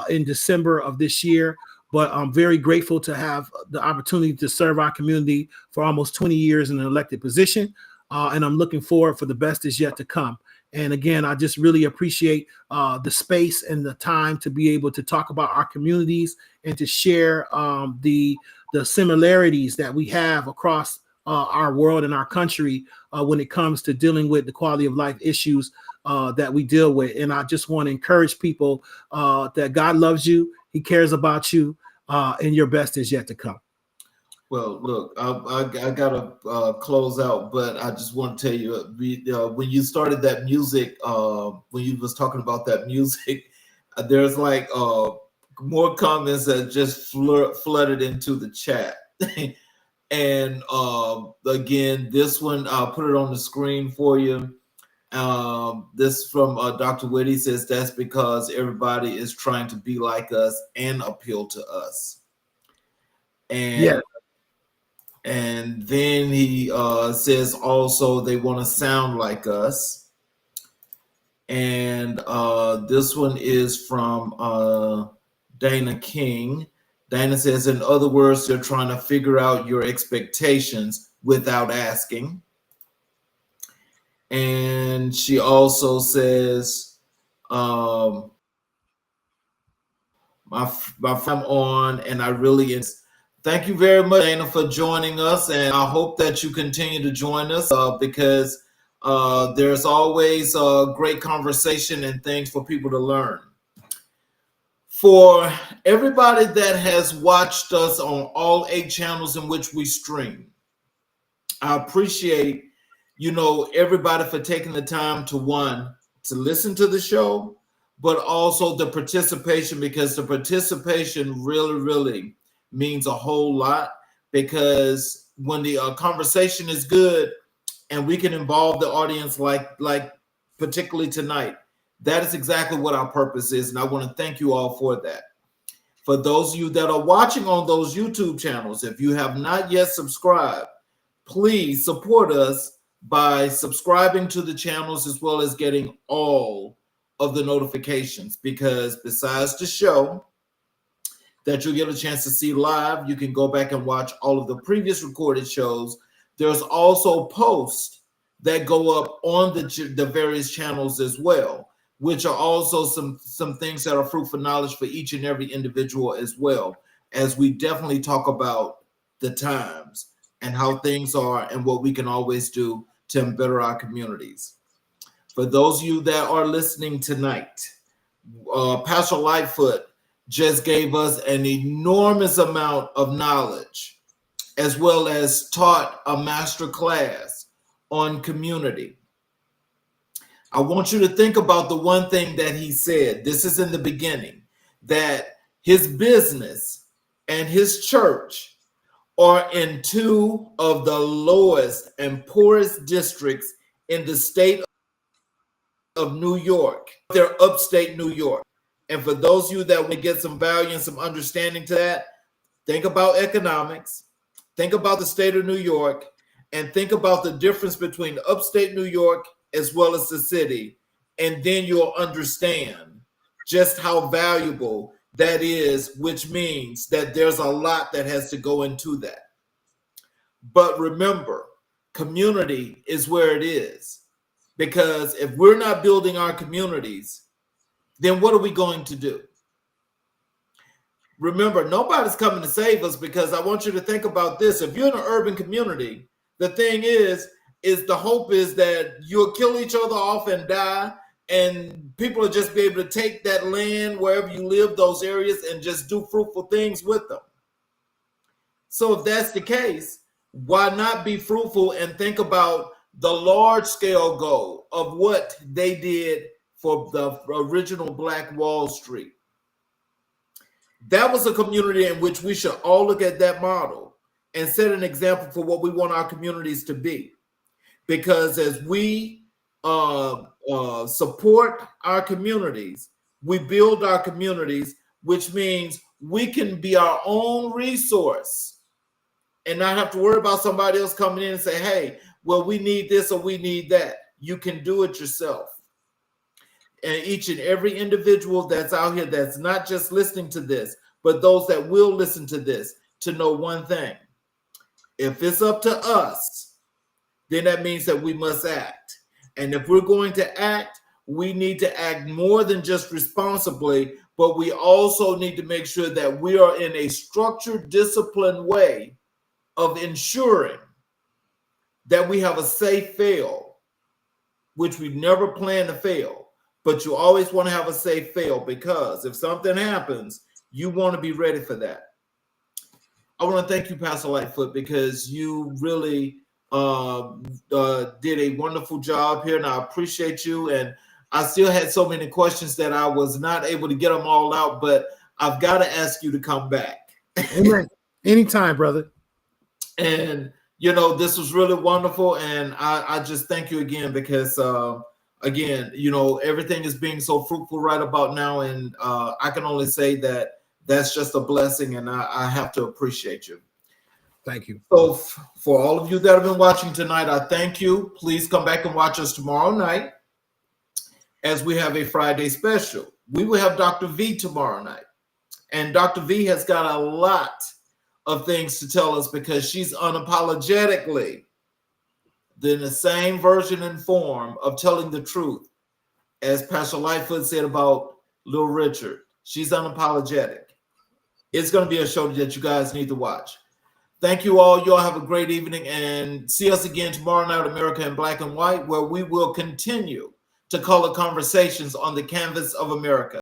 in December of this year. But I'm very grateful to have the opportunity to serve our community for almost 20 years in an elected position. And I'm looking forward for the best is yet to come. And again, I just really appreciate the space and the time to be able to talk about our communities and to share the similarities that we have across our world and our country when it comes to dealing with the quality of life issues that we deal with. And I just want to encourage people that God loves you, He cares about you, and your best is yet to come. Well, look, I gotta close out, but I just want to tell you, when you started that music, when you was talking about that music, there's like more comments that just flooded into the chat. And again, this one, I'll put it on the screen for you. This from Dr. Whitty says, that's because everybody is trying to be like us and appeal to us. And yeah. And then he says also they want to sound like us. And this one is from Dana King. Dana says, in other words, they're trying to figure out your expectations without asking. And she also says, my friend on, and I really... Thank you very much, Dana, for joining us, and I hope that you continue to join us because there's always a great conversation and things for people to learn. For everybody that has watched us on all 8 channels in which we stream, I appreciate, everybody for taking the time to listen to the show, but also the participation, because the participation really, really means a whole lot, because when the conversation is good and we can involve the audience like particularly tonight. That is exactly what our purpose is, and I want to thank you all for that. For those of you that are watching on those YouTube channels, if you have not yet subscribed, please support us by subscribing to the channels as well as getting all of the notifications, because besides the show that you'll get a chance to see live, you can go back and watch all of the previous recorded shows. There's also posts that go up on the various channels as well, which are also some things that are fruitful knowledge for each and every individual as well, as we definitely talk about the times and how things are and what we can always do to better our communities. For those of you that are listening tonight, Pastor Lightfoot just gave us an enormous amount of knowledge, as well as taught a master class on community. I want you to think about the one thing that he said. This is in the beginning, that his business and his church are in two of the lowest and poorest districts in the state of New York. They're upstate New York. And for those of you that want to get some value and some understanding to that, think about economics, think about the state of New York, and think about the difference between upstate New York as well as the city. And then you'll understand just how valuable that is, which means that there's a lot that has to go into that. But remember, community is where it is. Because if we're not building our communities, then what are we going to do? Remember, nobody's coming to save us, because I want you to think about this. If you're in an urban community, the thing is the hope is that you'll kill each other off and die, and people will just be able to take that land wherever you live, those areas, and just do fruitful things with them. So if that's the case, why not be fruitful and think about the large scale goal of what they did for the original Black Wall Street? That was a community in which we should all look at that model and set an example for what we want our communities to be. Because as we support our communities, we build our communities, which means we can be our own resource and not have to worry about somebody else coming in and say, hey, well, we need this or we need that. You can do it yourself. And each and every individual that's out here that's not just listening to this, but those that will listen to this, to know one thing. If it's up to us, then that means that we must act. And if we're going to act, we need to act more than just responsibly, but we also need to make sure that we are in a structured, disciplined way of ensuring that we have a safe fail, which we never plan to fail, but you always want to have a safe fail, because if something happens, you want to be ready for that. I want to thank you, Pastor Lightfoot, because you really did a wonderful job here, and I appreciate you. And I still had so many questions that I was not able to get them all out, but I've got to ask you to come back. Amen. Anytime, brother. And you know, this was really wonderful, and I just thank you again, because again, you know, everything is being so fruitful right about now, and I can only say that that's just a blessing, and I have to appreciate you. Thank you. So for all of you that have been watching tonight, I thank you. Please come back and watch us tomorrow night, as we have a Friday special. We will have Dr. V tomorrow night, and Dr. V has got a lot of things to tell us, because she's unapologetically in the same version and form of telling the truth as Pastor Lightfoot said about Little Richard. She's unapologetic. It's going to be a show that you guys need to watch. Thank you all. Y'all have a great evening, and see us again tomorrow night, America in Black and White, where we will continue to color conversations on the canvas of America.